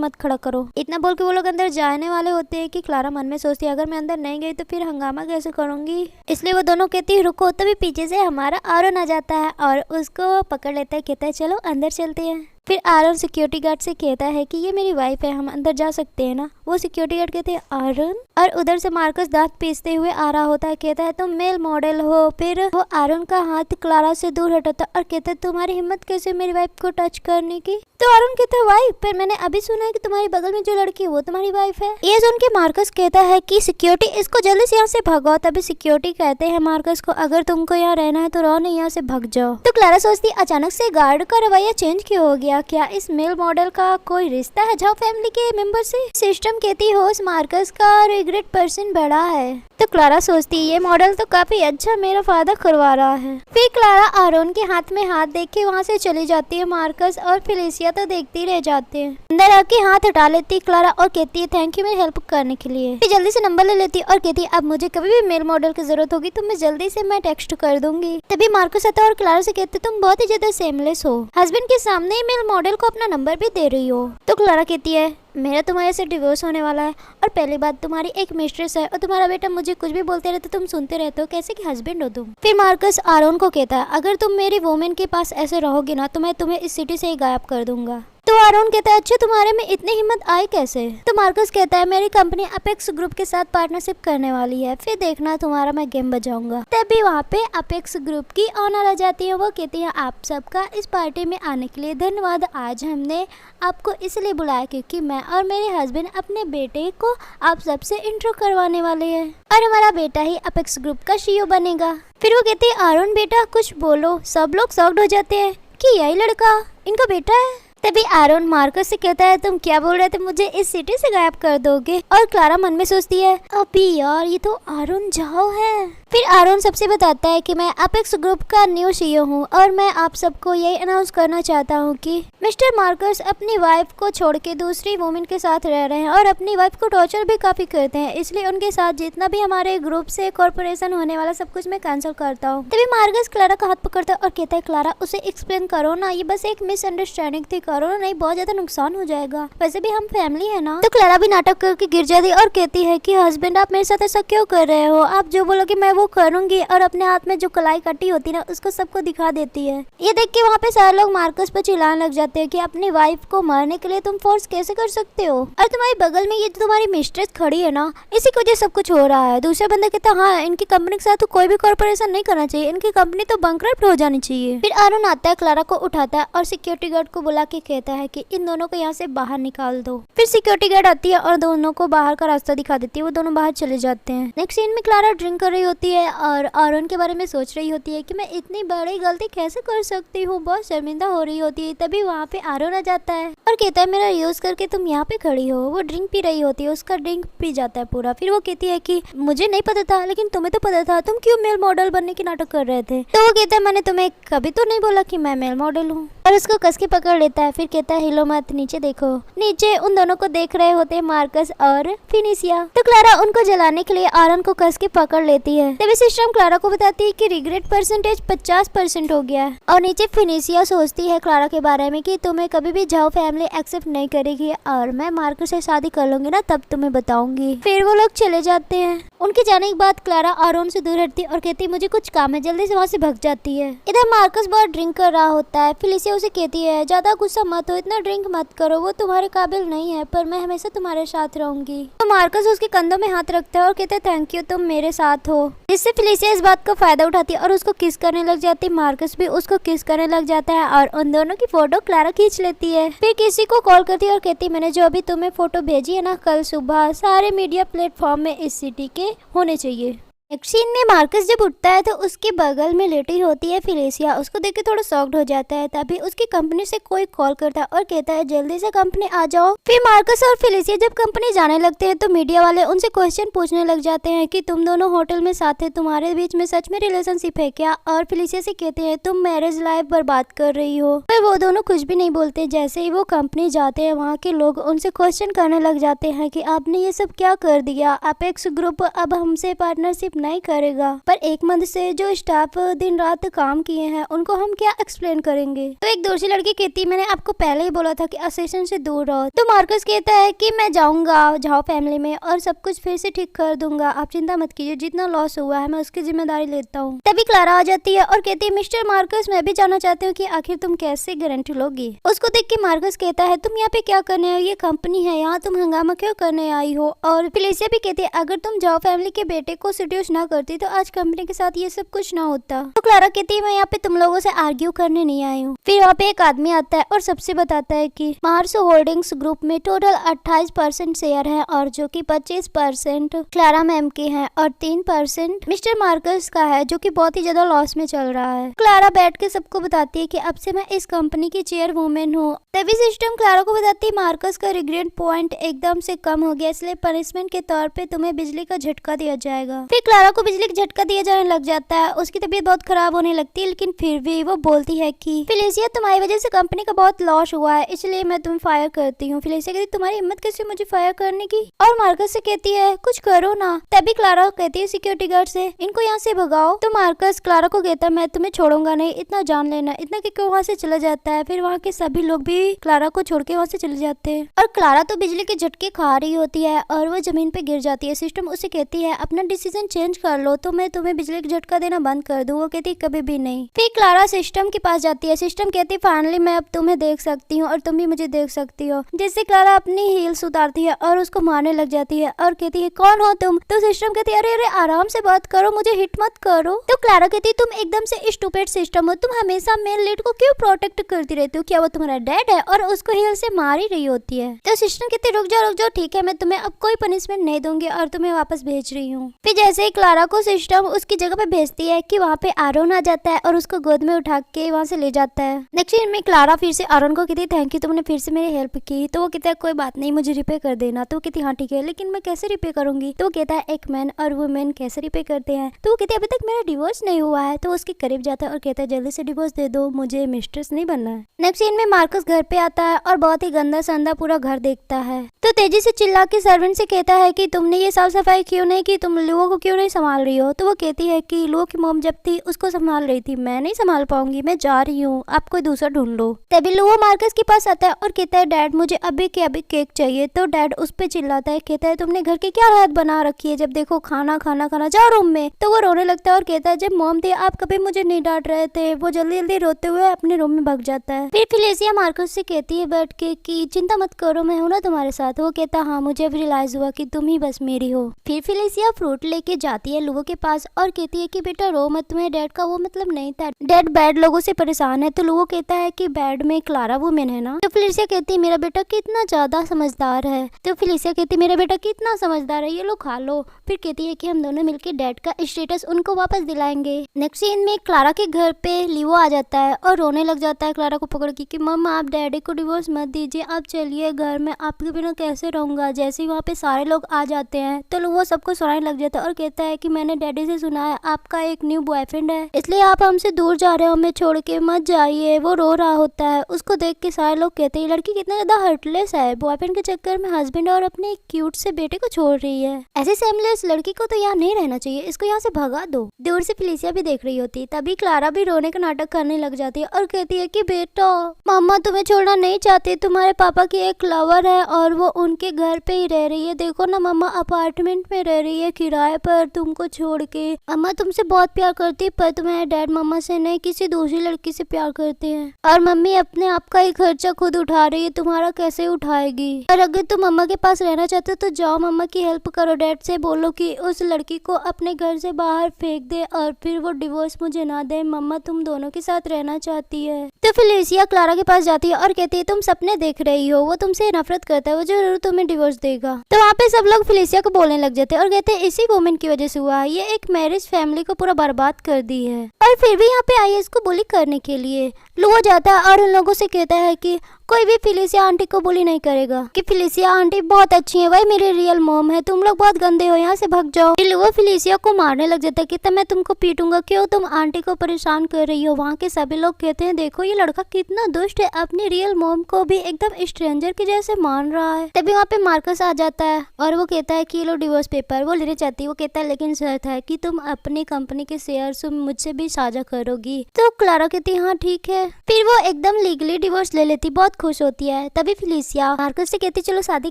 मत खड़ा करो। इतना बोल के वो लोग अंदर जाने वाले होते हैं कि क्लारा मन में सोचती है अगर मैं अंदर नहीं गई तो फिर हंगामा कैसे करूंगी, इसलिए वो दोनों कहती है रुको। तभी पीछे से हमारा आरन आ जाता है और उसको पकड़ लेता है, कहता है चलो अंदर चलते हैं। फिर आरन सिक्योरिटी गार्ड से कहता है कि ये मेरी वाइफ है, हम अंदर जा सकते हैं ना। वो सिक्योरिटी गार्ड कहते हैं आरन, और उधर से मार्कस दांत पीसते हुए आ रहा होता है। कहता है तुम मेल मॉडल हो। फिर वो आरन का हाथ क्लारा से दूर हटाता और कहता है तुम्हारी हिम्मत कैसे मेरी वाइफ को टच करने की। तो आरन कहता है वाइफ, पर मैंने अभी सुना है कि तुम्हारी बगल में जो लड़की है वो तुम्हारी वाइफ है। ये सुन के मार्कस कहता है कि सिक्योरिटी इसको जल्दी से यहाँ से भगाओ। तभी सिक्योरिटी कहते हैं मार्कस को अगर तुमको यहाँ रहना है तो रहो, नहीं यहाँ से भग जाओ। तो क्लारा सोचती अचानक से गार्ड का रवैया चेंज क्यों हो गया, क्या इस मेल मॉडल का कोई रिश्ता है झाओ फैमिली के मेंबर से। सिस्टम कहती हो मार्कस का रिग्रेट पर्सन बड़ा है। तो क्लारा सोचती ये मॉडल तो काफी अच्छा मेरा फायदा करवा रहा है। फिर क्लारा आरोन के हाथ में हाथ देख के वहाँ से चली जाती है। मार्कस और फिलिसिया तो देखती रह जाते हैं। अंदर आके हाथ हटा लेती है क्लारा और कहती है थैंक यू मेरी हेल्प करने के लिए। फिर जल्दी से नंबर ले लेती है और कहती है अब मुझे कभी भी मेल मॉडल की जरूरत होगी तो मैं जल्दी से मैं टेक्स्ट कर दूंगी। तभी मार्कस आता है और क्लारा से कहते तुम बहुत ही ज्यादा सेमलेस हो, हस्बैंड के सामने ही मेल मॉडल को अपना नंबर भी दे रही हो। तो क्लारा कहती है मेरा तुम्हारे से डिवोर्स होने वाला है और पहली बात तुम्हारी एक मिस्ट्रेस है और तुम्हारा बेटा मुझे कुछ भी बोलते रहते तुम सुनते रहते हो, कैसे कि हस्बैंड हो तुम। फिर मार्कस आरोन को कहता है अगर तुम मेरी वुमेन के पास ऐसे रहोगे ना तो मैं तुम्हें इस सिटी से ही गायब कर दूंगा। तो आरोन कहता है अच्छा तुम्हारे में इतनी हिम्मत आई कैसे। तो मार्कस कहता है मेरी कंपनी अपेक्स ग्रुप के साथ पार्टनरशिप करने वाली है, फिर देखना तुम्हारा मैं गेम बजाऊंगा। तभी वहाँ पे अपेक्स ग्रुप की ऑनर आ जाती है। वो कहती है आप सबका इस पार्टी में आने के लिए धन्यवाद। आज हमने आपको इसलिए बुलाया क्योंकि मैं और मेरे हस्बैंड अपने बेटे को आप सबसे इंट्रो करवाने वाले हैं और हमारा बेटा ही अपेक्स ग्रुप का सीईओ बनेगा। फिर वो कहते हैं आरोन बेटा कुछ बोलो। सब लोग शॉक्ड हो जाते हैं कि यही लड़का इनका बेटा है। तभी आरोन मार्कस से कहता है तुम क्या बोल रहे थे, मुझे इस सिटी से गायब कर दोगे। और क्लारा मन में सोचती है अभी यार ये तो आरोन झाओ है। फिर आरोन सबसे बताता है कि मैं अपेक्स ग्रुप का न्यू सीईओ हूँ और मैं आप सबको यही अनाउंस करना चाहता हूँ कि मिस्टर मार्कस अपनी वाइफ को छोड़ के दूसरी वुमेन के साथ रह रहे हैं और अपनी वाइफ को टॉर्चर भी काफी करते हैं, इसलिए उनके साथ जितना भी हमारे ग्रुप से कॉर्पोरेशन होने वाला सब कुछ मैं कैंसिल करता हूँ। तभी मार्कस क्लारा का हाथ पकड़ता है और कहता है क्लारा उसे एक्सप्लेन करो ना, ये बस एक मिसअंडरस्टैंडिंग थी, करो ना, नहीं बहुत ज्यादा नुकसान हो जाएगा, वैसे भी हम फैमिली है ना। तो क्लारा भी नाटक करके गिर जाती और कहती है कि हस्बैंड आप मेरे साथ ऐसा क्यों कर रहे हो, आप जो बोलोगे मैं वो करूंगी। और अपने हाथ में जो कलाई कटी होती ना उसको सबको दिखा देती है। ये देख के वहाँ पे सारे लोग मार्कस पर चिल्लाने लग जाते हैं कि अपनी वाइफ को मारने के लिए तुम फोर्स कैसे कर सकते हो, और तुम्हारी बगल में ये जो तुम्हारी मिस्ट्रेस खड़ी है ना इसी की वजह सब कुछ हो रहा है। दूसरा बंदा कहता हाँ इनकी कंपनी के साथ तो कोई भी कॉर्पोरेशन नहीं करना चाहिए, इनकी कंपनी तो बैंकरप्ट हो जानी चाहिए। फिर आरोन आता है, क्लारा को उठाता है और सिक्योरिटी गार्ड को बुला के कहता है कि इन दोनों को यहाँ से बाहर निकाल दो। फिर सिक्योरिटी गार्ड आती है और दोनों को बाहर का रास्ता दिखा देती है, वो दोनों बाहर चले जाते हैं। नेक्स्ट सीन में क्लारा ड्रिंक कर रही होती है और आरोन के बारे में सोच रही होती है कि मैं इतनी बड़ी गलती कैसे कर सकती हूँ, बहुत शर्मिंदा हो रही होती है। तभी वहाँ पे आरोन आ जाता है और कहता है मेरा यूज करके तुम यहाँ पे खड़ी हो। वो ड्रिंक पी रही होती है, उसका ड्रिंक पी जाता है पूरा। फिर वो कहती है कि मुझे नहीं पता था लेकिन तुम्हें तो पता था, तुम क्यों मेल मॉडल बनने की नाटक कर रहे थे। तो वो कहता है मैंने तुम्हें कभी तो नहीं बोला कि मैं मेल मॉडल हूँ। और उसको कस के पकड़ लेता है। फिर कहता है हिलो मत, नीचे देखो। नीचे उन दोनों को देख रहे होते हैं मार्कस और फिनिसिया। तो क्लारा उनको जलाने के लिए आरन को कस के पकड़ लेती है। तभी सिस्टम क्लारा को बताती है कि रिग्रेट परसेंटेज 50% हो गया है। और नीचे फिनिसिया सोचती है क्लारा के बारे में कि तुम्हें कभी भी जाओ फैमिली एक्सेप्ट नहीं करेगी और मैं मार्कस से शादी कर लूंगी ना तब तुम्हें बताऊंगी। फिर वो लोग चले जाते हैं। उनके जाने के बाद क्लारा आरोन से दूर हटती और कहती मुझे कुछ काम है, जल्दी से वहाँ से भग जाती है। इधर मार्कस बहुत ड्रिंक कर रहा होता है। फिलिसिया उसे कहती है ज्यादा गुस्सा मत हो, इतना ड्रिंक मत करो, वो तुम्हारे काबिल नहीं है, पर मैं हमेशा तुम्हारे साथ रहूंगी। तो मार्कस उसके कंधों में हाथ रखता है और कहता है थैंक यू, तुम मेरे साथ हो। जिससे फिलिसिया इस बात का फायदा उठाती है और उसको किस करने लग जाती है। मार्कस भी उसको किस करने लग जाता है और उन दोनों की फोटो क्लारा खींच लेती है। फिर किसी को कॉल करती है और कहती मैंने जो अभी तुम्हें फोटो भेजी है ना, कल सुबह सारे मीडिया प्लेटफॉर्म में इस सिटी के होने चाहिए। नेक्स्ट सीन में मार्कस जब उठता है तो उसके बगल में लेटी होती है फिलिसिया। उसको देख के थोड़ा शॉक्ड हो जाता है। तभी उसकी कंपनी से कोई कॉल करता है और कहता है जल्दी से कंपनी आ जाओ। फिर मार्कस और फिलिसिया जब कंपनी जाने लगते हैं तो मीडिया वाले उनसे क्वेश्चन पूछने लग जाते हैं कि तुम दोनों होटल में साथ थे, तुम्हारे बीच में सच में रिलेशनशिप है क्या? और फिलिसिया से कहते हैं तुम मैरिज लाइफ बर्बाद कर रही हो। फिर वो दोनों कुछ भी नहीं बोलते। जैसे ही वो कंपनी जाते हैं वहाँ के लोग उनसे क्वेश्चन करने लग जाते हैं कि आपने ये सब क्या कर दिया, अपेक्स ग्रुप अब हमसे पार्टनरशिप नहीं करेगा, पर एक मंथ से जो स्टाफ दिन रात काम किए हैं उनको हम क्या एक्सप्लेन करेंगे। तो एक दूसरी लड़की कहती मैंने आपको पहले ही बोला था कि असेशन से दूर रहो। तो मार्कस कहता है कि मैं जाऊंगा जाओ फैमिली में और सब कुछ फिर से ठीक कर दूंगा, आप चिंता मत कीजिए, जितना लॉस हुआ है मैं उसकी जिम्मेदारी लेता हूँ। तभी क्लारा आ जाती है और कहती है मिस्टर मार्कस मैं भी जानना चाहती हूँ कि आखिर तुम कैसे गारंटी लोगी। उसको देख के मार्कस कहता है तुम यहाँ पे क्या करने आई हो, ये कंपनी है, यहाँ तुम हंगामा क्यों करने आई हो। और फिलिसिया भी कहती है अगर तुम जाओ फैमिली के बेटे को सिड्यूस ना करती तो आज कंपनी के साथ ये सब कुछ ना होता। तो क्लारा कहती है मैं यहाँ पे तुम लोगों से आर्ग्यू करने नहीं आई हूँ। फिर वहाँ पे एक आदमी आता है और सबसे बताता है कि मार्स होल्डिंग्स ग्रुप में टोटल 28% शेयर है और जो कि 25% क्लारा मैम के हैं और 3% मिस्टर मार्कस का है जो कि बहुत ही ज्यादा लॉस में चल रहा है। क्लारा बैठ के सबको बताती है कि अब से मैं इस कंपनी की चेयर वुमेन हूँ। तभी सिस्टम क्लारा को बताती है मार्कस का रिग्रेट पॉइंट एकदम से कम हो गया, इसलिए पनिशमेंट के तौर पे तुम्हें बिजली का झटका दिया जाएगा। फिर क्लारा को बिजली का झटका दिया जाने लग जाता है। उसकी तबीयत बहुत खराब होने लगती है, लेकिन फिर भी वो बोलती है कि फिलिसिया तुम्हारी वजह से कंपनी का बहुत लॉस हुआ है, इसलिए मैं तुम्हें फायर करती हूँ। फिलिसिया कहती तुम्हारी हिम्मत कैसे मुझे फायर करने की, और मार्कस से कहती है कुछ करो ना। तभी क्लारा कहती है सिक्योरिटी गार्ड से इनको यहाँ से भगाओ। तो मार्कस क्लारा को कहता है मैं तुम्हें छोड़ूंगा नहीं, इतना जान लेना। इतना कहकर वहाँ से चला जाता है। फिर वहाँ के सभी लोग भी क्लारा को छोड़ के वहाँ से चले जाते हैं और क्लारा तो बिजली के झटके खा रही होती है और वो जमीन पे गिर जाती है। सिस्टम उसे कहती है अपना डिसीजन चेंज कर लो तो मैं तुम्हें बिजली का झटका देना बंद कर दूं। वो कहती कभी भी नहीं। फिर क्लारा सिस्टम के पास जाती है। सिस्टम कहती फाइनली मैं अब तुम्हें देख सकती हूँ और तुम भी मुझे देख सकती हो। जिससे क्लारा अपनी हील्स उतारती है और उसको मारने लग जाती है और कहती है कौन हो तुम। तो सिस्टम कहती है अरे अरे आराम से बात करो, मुझे हिट मत करो। तो क्लारा कहती है तुम एकदम से स्टूपिड सिस्टम हो, तुम हमेशा मेल लीड को क्यों प्रोटेक्ट करती रहती हो, क्या वो तुम्हारा डैड है, और उसको हील से मार ही रही होती है। तो सिस्टम कहती रुक जाओ ठीक है, मैं तुम्हें अब कोई पनिशमेंट नहीं दूंगी और तुम्हें वापस भेज रही हूँ। फिर जैसे ही क्लारा को सिस्टम उसकी जगह पे भेजती है कि वहाँ पे आरोन आ जाता है और उसको गोद में उठा के वहाँ से ले जाता है। नेक्स्ट सीन में क्लारा फिर से आरोन को कहती थैंक यू तुमने फिर से मेरी हेल्प की। तो वो कहता है कोई बात नहीं, मुझे रिपे कर देना। तो वो कहती हाँ ठीक है, लेकिन मैं कैसे रिपे करूंगी। तो वो कहता है एक मैन और वुमेन कैसे रिपे करते हैं। तो वो कहती है अभी तक मेरा डिवोर्स नहीं हुआ है। तो उसके करीब जाता है और कहता है जल्दी से डिवोर्स दे दो, मुझे मिस्ट्रेस नहीं बनना है। नेक्स्ट सीन में मार्कस घर पे आता है और बहुत ही गंदा संदा पूरा घर देखता है। तो तेजी से चिल्ला के सर्वेंट से कहता है कि तुमने ये साफ सफाई क्यों नहीं की, तुम लुओ को क्यों नहीं संभाल रही हो। तो वो कहती है कि लुओ की मॉम जब थी उसको संभाल रही थी, मैं नहीं संभाल पाऊंगी, मैं जा रही हूँ, आप कोई दूसरा ढूंढ लो। तभी लुओ मार्कस के पास आता है और कहता है डैड मुझे अभी के अभी केक चाहिए। तो डैड उस पे चिल्लाता है, कहता है तुमने घर की क्या हालत बना रखी है, जब देखो खाना खाना खाना, जाओ रूम में। तो वो रोने लगता है और कहता है जब मॉम थे आप कभी मुझे नहीं डांट रहे थे। वो जल्दी जल्दी रोते हुए अपने रूम में भाग जाता है। फिर फिलिसिया मार्कस से कहती है बैठ के कि चिंता मत करो, मैं हूं ना तुम्हारे साथ। वो कहता हाँ मुझे अब रियलाइज हुआ कि तुम ही बस मेरी हो। फिर फिलिसिया फ्रूट लेके जाती है लुओ के पास और कहती है कि बेटा रो मत, तुम्हें डैड का वो मतलब नहीं था, डैड बैड लोगों से परेशान है। तो लुओ कहता है कि बैड में क्लारा वुमेन है ना। तो फिलिसिया कहती है मेरा बेटा कितना ज्यादा समझदार है। तो फिलिसिया कहती है मेरा बेटा कितना समझदार है, ये लो खा लो। फिर कहती है कि हम दोनों मिलकर डैड का स्टेटस उनको वापस दिलाएंगे। नेक्स्ट सीन में क्लारा के घर पे लियो आ जाता है और रोने लग जाता है क्लारा को पकड़ के कि मम्मा आप डैडी को डिवोर्स मत दीजिए, आप चलिए घर में, आपके बिना कैसे रहूंगा। जैसे ही वहाँ पे सारे लोग आ जाते हैं तो वो सबको सुनाने लग जाता है और कहता कहता है कि मैंने डैडी से सुना है आपका एक न्यू बॉयफ्रेंड है, इसलिए आप हमसे दूर जा रहे हो, हमें छोड़ के मत जाइए। वो रो रहा होता है। उसको देख के सारे लोग कहते हैं लड़की कितना ज्यादा हर्टलेस है, बॉयफ्रेंड के चक्कर में हस्बैंड और अपने क्यूट से बेटे को छोड़ रही है। ऐसे सेमलेस लड़की को तो यहाँ नहीं रहना चाहिए, इसको यहाँ से भगा दो। दूर से फेलिसिया भी देख रही होती, तभी क्लारा भी रोने का नाटक करने लग जाती है और कहती है कि बेटा मम्मा तुम्हें छोड़ना नहीं चाहती, तुम्हारे पापा की एक लवर है और वो उनके घर पे ही रह रही है। देखो ना मम्मा अपार्टमेंट में रह रही है किराए पर तुमको छोड़ के। अम्मा तुमसे बहुत प्यार करती है पर तुम्हारे डैड मम्मा से नहीं किसी दूसरी लड़की से प्यार करते हैं। और मम्मी अपने आप का ही खर्चा खुद उठा रही है, तुम्हारा कैसे उठाएगी। और अगर तुम मम्मा के पास रहना चाहते हो तो जाओ मम्मा की हेल्प करो, डैड से बोलो कि उस लड़की को अपने घर से बाहर फेंक दे और फिर वो डिवोर्स मुझे ना दे। मम्मा तुम दोनों के साथ रहना चाहती है। तो फेलिसिया क्लारा के पास जाती है और कहती है तुम सपने देख रही हो, वो तुमसे नफरत करता है, वो जरूर तुम्हें डिवोर्स देगा। तो वहाँ पे सब लोग फेलिसिया को बोलने लग जाते हैं और कहते हैं इसी वुमेन की वजह से हुआ है, ये एक मैरिज फैमिली को पूरा बर्बाद कर दी है। और फिर भी यहाँ पे आई है इसको बुली करने के लिए। लुआ जाता है और उन लोगों से कहता है कि कोई भी फेलिसिया आंटी को बुली नहीं करेगा, कि फेलिसिया आंटी बहुत अच्छी है, वही मेरी रियल मॉम है, तुम लोग बहुत गंदे हो, यहाँ से भाग जाओ। लुआ फेलिसिया को मारने लग जाता है कि तब मैं तुमको पीटूंगा, क्यों तुम आंटी को परेशान कर रही हो। वहाँ के सभी लोग कहते हैं देखो ये लड़का कितना दुष्ट है, अपनी रियल मॉम को भी एकदम स्ट्रेंजर की जैसे मान रहा है। तभी वहाँ पे मार्कस आ जाता है और वो कहता है कि लो डिवोर्स पेपर वो लेने चाहती है। वो कहता है लेकिन शर्त है कि तुम अपनी कंपनी के शेयर्स मुझसे भी साझा करोगी। तो क्लारा कहती है हाँ ठीक है। फिर वो एकदम लीगली डिवोर्स ले लेती, बहुत खुश होती है। तभी फेलिसिया मार्कस से कहती चलो शादी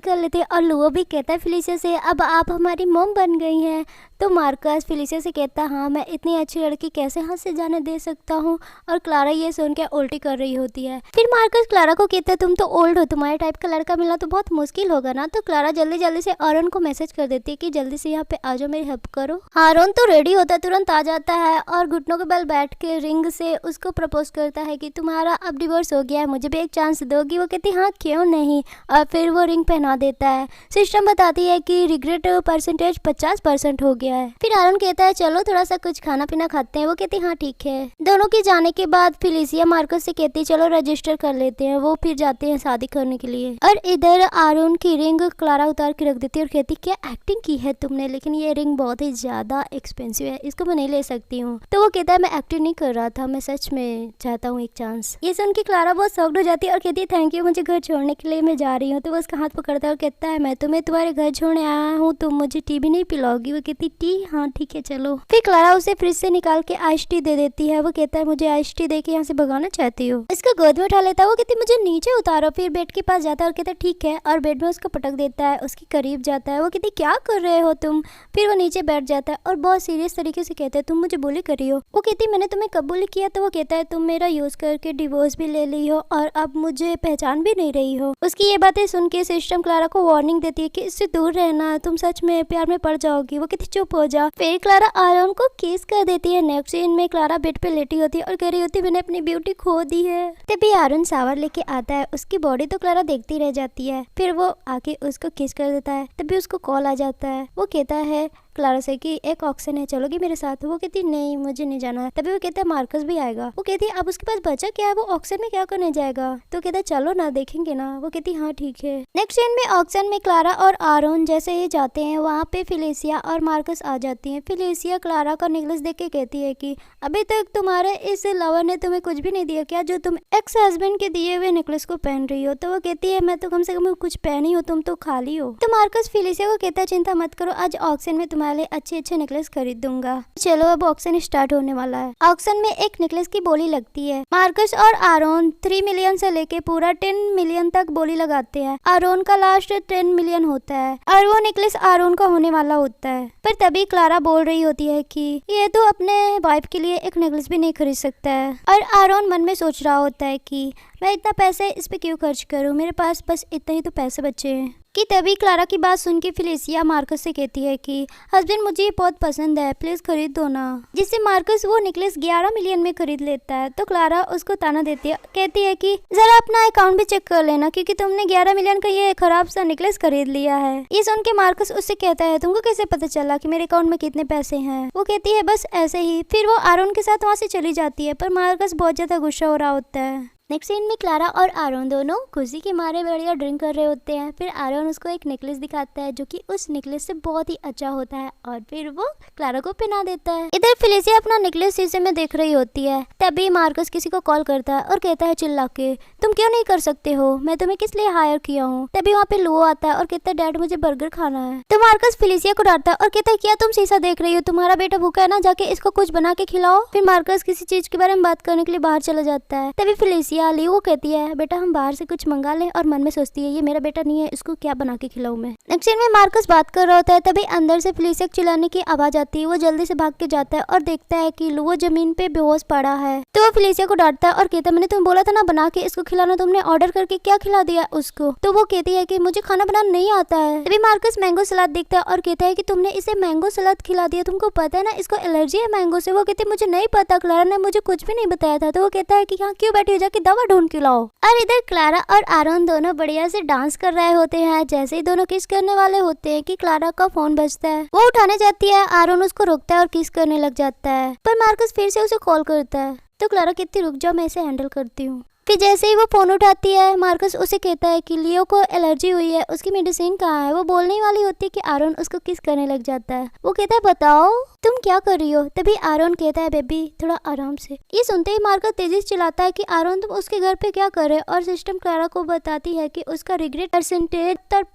कर लेते हैं और लुआ भी कहता है फेलिसिया से अब आप हमारी मॉम बन गई हैं। तो मार्कस फेलिसिया से कहता हाँ मैं इतनी अच्छी लड़की कैसे हाथ से जाने दे सकता हूँ। और क्लारा ये सुन के उल्टी कर रही होती है। फिर मार्कस क्लारा को कहता है तुम तो ओल्ड हो, तुम्हारे टाइप का लड़का मिलना तो बहुत मुश्किल होगा ना। तो क्लारा जल्दी जल्दी से आरोन को मैसेज कर देती है कि जल्दी से यहाँ पे आ जाओ, मेरी हेल्प करो। आरोन तो रेडी होता है, तुरंत आ जाता है और घुटनों के बल बैठ के रिंग से उसको प्रपोज करता है कि तुम्हारा अब डिवोर्स हो गया है, मुझे भी एक चांस दोगी। वो कहती हाँ क्यों नहीं। और फिर वो रिंग पहना देता है। सिस्टम बताती है कि रिग्रेट परसेंटेज 50% हो गया है। फिर आरोन कहता है चलो थोड़ा सा कुछ खाना पीना खाते हैं। वो कहती हाँ ठीक है। दोनों के जाने के बाद फेलिसिया मार्कस से कहती चलो रजिस्टर कर लेते हैं। वो फिर जाते हैं शादी करने के लिए। और इधर आरोन की रिंग क्लारा उतार के रख देती है और कहती क्या एक्टिंग की है तुमने, लेकिन ये रिंग बहुत ही ज्यादा एक्सपेंसिव है, इसको मैं नहीं ले सकती हूँ। तो वो कहता है मैं एक्टिंग नहीं कर रहा था, मैं सच में चाहता हूँ एक चांस। ये सुन के क्लारा बहुत शॉक्ड हो जाती है और कहती है थैंक यू, मुझे घर छोड़ने के लिए मैं जा रही हूँ। तो वो उसका हाथ पकड़ता है और कहता है मैं तुम्हें तुम्हारे घर छोड़ने आया हूँ, तुम मुझे टी भी नहीं पिलाओगी। वो कहती टी हाँ ठीक है चलो। फिर क्लारा उसे फ्रिज से निकाल के आइस टी दे देती है। वो कहता है मुझे आइस टी दे के यहाँ से भगाना चाहती हो। इसको गोद में उठा लेता है। वो कहती मुझे नीचे उतारो। फिर बेड के पास जाता है और कहता है ठीक है और बेड में उसको पटक देता है, उसके करीब जाता है। वो कहती क्या कर रहे हो तुम। फिर वो नीचे बैठ जाता है और बहुत सीरियस तरीके से कहता है तुम मुझे बुली करी हो। वो कहती मैंने तुम्हें कब बुली किया। तो वो कहता है तुम मेरा यूज करके डिवोर्स भी ले ली हो और अब मुझे पहचान भी नहीं रही हो। उसकी ये बातें सुन के सिस्टम क्लारा को वार्निंग देती है कि इससे दूर रहना, तुम सच में प्यार में पड़ जाओगी। वो कहती चुप हो जा। फिर क्लारा आरोन को किस कर देती है। नेक्स्ट सीन में क्लारा बेड पे लेटी होती है और कह रही होती है मैंने अपनी ब्यूटी खो दी है। तभी आरोन शावर लेके आता है। उसकी बॉडी तो क्लारा देखती रह जाती है। फिर वो आके उसको किस कर देता है। तभी उसको कॉल आ जाता है। वो कहता है क्लारा से कि एक ऑक्शन है, चलोगी मेरे साथ। वो कहती नहीं मुझे नहीं जाना है। तभी वो कहता है मार्कस भी आएगा। वो कहती है अब उसके पास बचा क्या है, वो ऑक्शन में क्या करने जाएगा। तो कहता है चलो ना देखेंगे ना। वो कहती हाँ ठीक है। नेक्स्ट सीन में ऑक्शन में क्लारा और आरोन जैसे ही जाते हैं वहाँ पे फेलिसिया और मार्कस आ जाती हैं। फेलिसिया क्लारा का नेकलेस देख के कहती है कि अभी तक तुम्हारे इस लवर ने तुम्हें कुछ भी नहीं दिया क्या, जो तुम एक्स हस्बैंड के दिए हुए नेकलेस को पहन रही हो। तो वो कहती है मैं तो कम से कम कुछ पहनी हो, तुम तो खाली हो। तो मार्कस फेलिसिया को कहता है चिंता मत करो, आज ऑक्शन में तुम्हारे लिए अच्छे अच्छे नेकलेस खरीद दूंगा। चलो अब ऑक्शन स्टार्ट होने वाला है। ऑक्शन में एक नेकलेस की बोली लगती है। मार्कस और आरोन 3 मिलियन से लेके पूरा 10 मिलियन तक बोली लगाते हैं। आरोन का लास्ट 10 मिलियन होता है और वो नेकलेस आरोन का होने वाला होता है। पर तभी क्लारा बोल रही होती है कि ये तो अपने वाइफ के लिए एक नेकलेस भी नहीं खरीद सकता है। और आरोन मन में सोच रहा होता है कि मैं इतना पैसे इस पे क्यों खर्च करूं, मेरे पास बस इतना ही तो पैसे बचे हैं। कि तभी क्लारा की बात सुन के फेलिसिया मार्कस से कहती है कि हस्बैंड मुझे ये बहुत पसंद है, प्लीज खरीद दो ना। जिससे मार्कस वो नेकलेस 11 मिलियन में खरीद लेता है। तो क्लारा उसको ताना देती है, कहती है कि जरा अपना अकाउंट भी चेक कर लेना क्योंकि तुमने 11 मिलियन का ये खराब सा नेकलेस खरीद लिया है। ये सुन के मार्कस उससे कहता है तुमको कैसे पता चला कि मेरे अकाउंट में कितने पैसे हैं। वो कहती है बस ऐसे ही। फिर वो आरोन के साथ वहाँ से चली जाती है पर मार्कस बहुत ज्यादा गुस्सा हो रहा होता है। नेक्स्ट सीन में क्लारा और आरोन दोनों खुशी के मारे बढ़िया ड्रिंक कर रहे होते हैं। फिर आरोन उसको एक नेकलेस दिखाता है जो कि उस नेकलेस से बहुत ही अच्छा होता है और फिर वो क्लारा को पहना देता है। इधर फेलिसिया अपना नेकलेस शीशे में देख रही होती है। तभी मार्कस किसी को कॉल करता है और कहता है चिल्ला के, तुम क्यों नहीं कर सकते हो, मैं तुम्हें किस लिए हायर किया हूँ। तभी वहाँ पे लुओ आता है और कहता है डैड मुझे बर्गर खाना है। तो मार्कस फेलिसिया को डांटता है और कहता है क्या तुम शीशा देख रही हो, तुम्हारा बेटा भूखा है ना, जाके इसको कुछ बना के खिलाओ। फिर मार्कस किसी चीज के बारे में बात करने के लिए बाहर चला जाता है। तभी फेलिसिया लियो को कहती है बेटा हम बाहर से कुछ मंगा लें, और मन में सोचती है ये मेरा बेटा नहीं है, इसको क्या बना के खिलाऊं मैं। नेक्स्ट सीन में मार्कस बात कर रहा होता है। तभी अंदर से फेलिसिया चिल्लाने की आवाज आती है। वो जल्दी से भाग के जाता है और देखता है कि लुओ जमीन पे बेहोश पड़ा है। तो वो फेलिसिया को डांटता है और कहता है मैंने तुम्हें बोला था ना बना के इसको खिलाना, तुमने ऑर्डर करके क्या खिला दिया उसको। तो वो कहती है कि मुझे खाना बनाना नहीं आता है। तभी मार्कस मैंगो सलाद देखता है और कहता है कि तुमने इसे मैंगो सलाद खिला दिया, तुमको पता है ना इसको एलर्जी है मैंगो से। वो कहती है मुझे नहीं पता, क्लारा ने मुझे कुछ भी नहीं बताया था। तो वो कहता है कि यहाँ क्यों बैठी हो, जाके दवा ढूंढ के लाओ। और इधर क्लारा और आरोन दोनों बढ़िया से डांस कर रहे होते हैं। जैसे ही दोनों किस करने वाले होते हैं कि क्लारा का फोन बजता है। वो उठाने जाती है, आरोन उसको रोकता है और किस करने लग जाता है। पर मार्कस फिर से उसे कॉल करता है। तो क्लारा कहती रुक जाओ मैं इसे हैंडल करती हूँ। फिर जैसे ही वो फोन उठाती है मार्कस उसे कहता है कि लियो को एलर्जी हुई है, उसकी मेडिसिन कहाँ है। वो बोलने वाली होती है कि आरोन उसको किस करने लग जाता है। वो कहता है बताओ तुम क्या कर रही हो। तभी आरोन कहता है बेबी थोड़ा आराम से। ये सुनते ही मार्कस तेजी से चिल्लाता है कि आरोन तुम उसके घर पे क्या कर रहे हो। और सिस्टम क्लारा को बताती है कि उसका रिग्रेट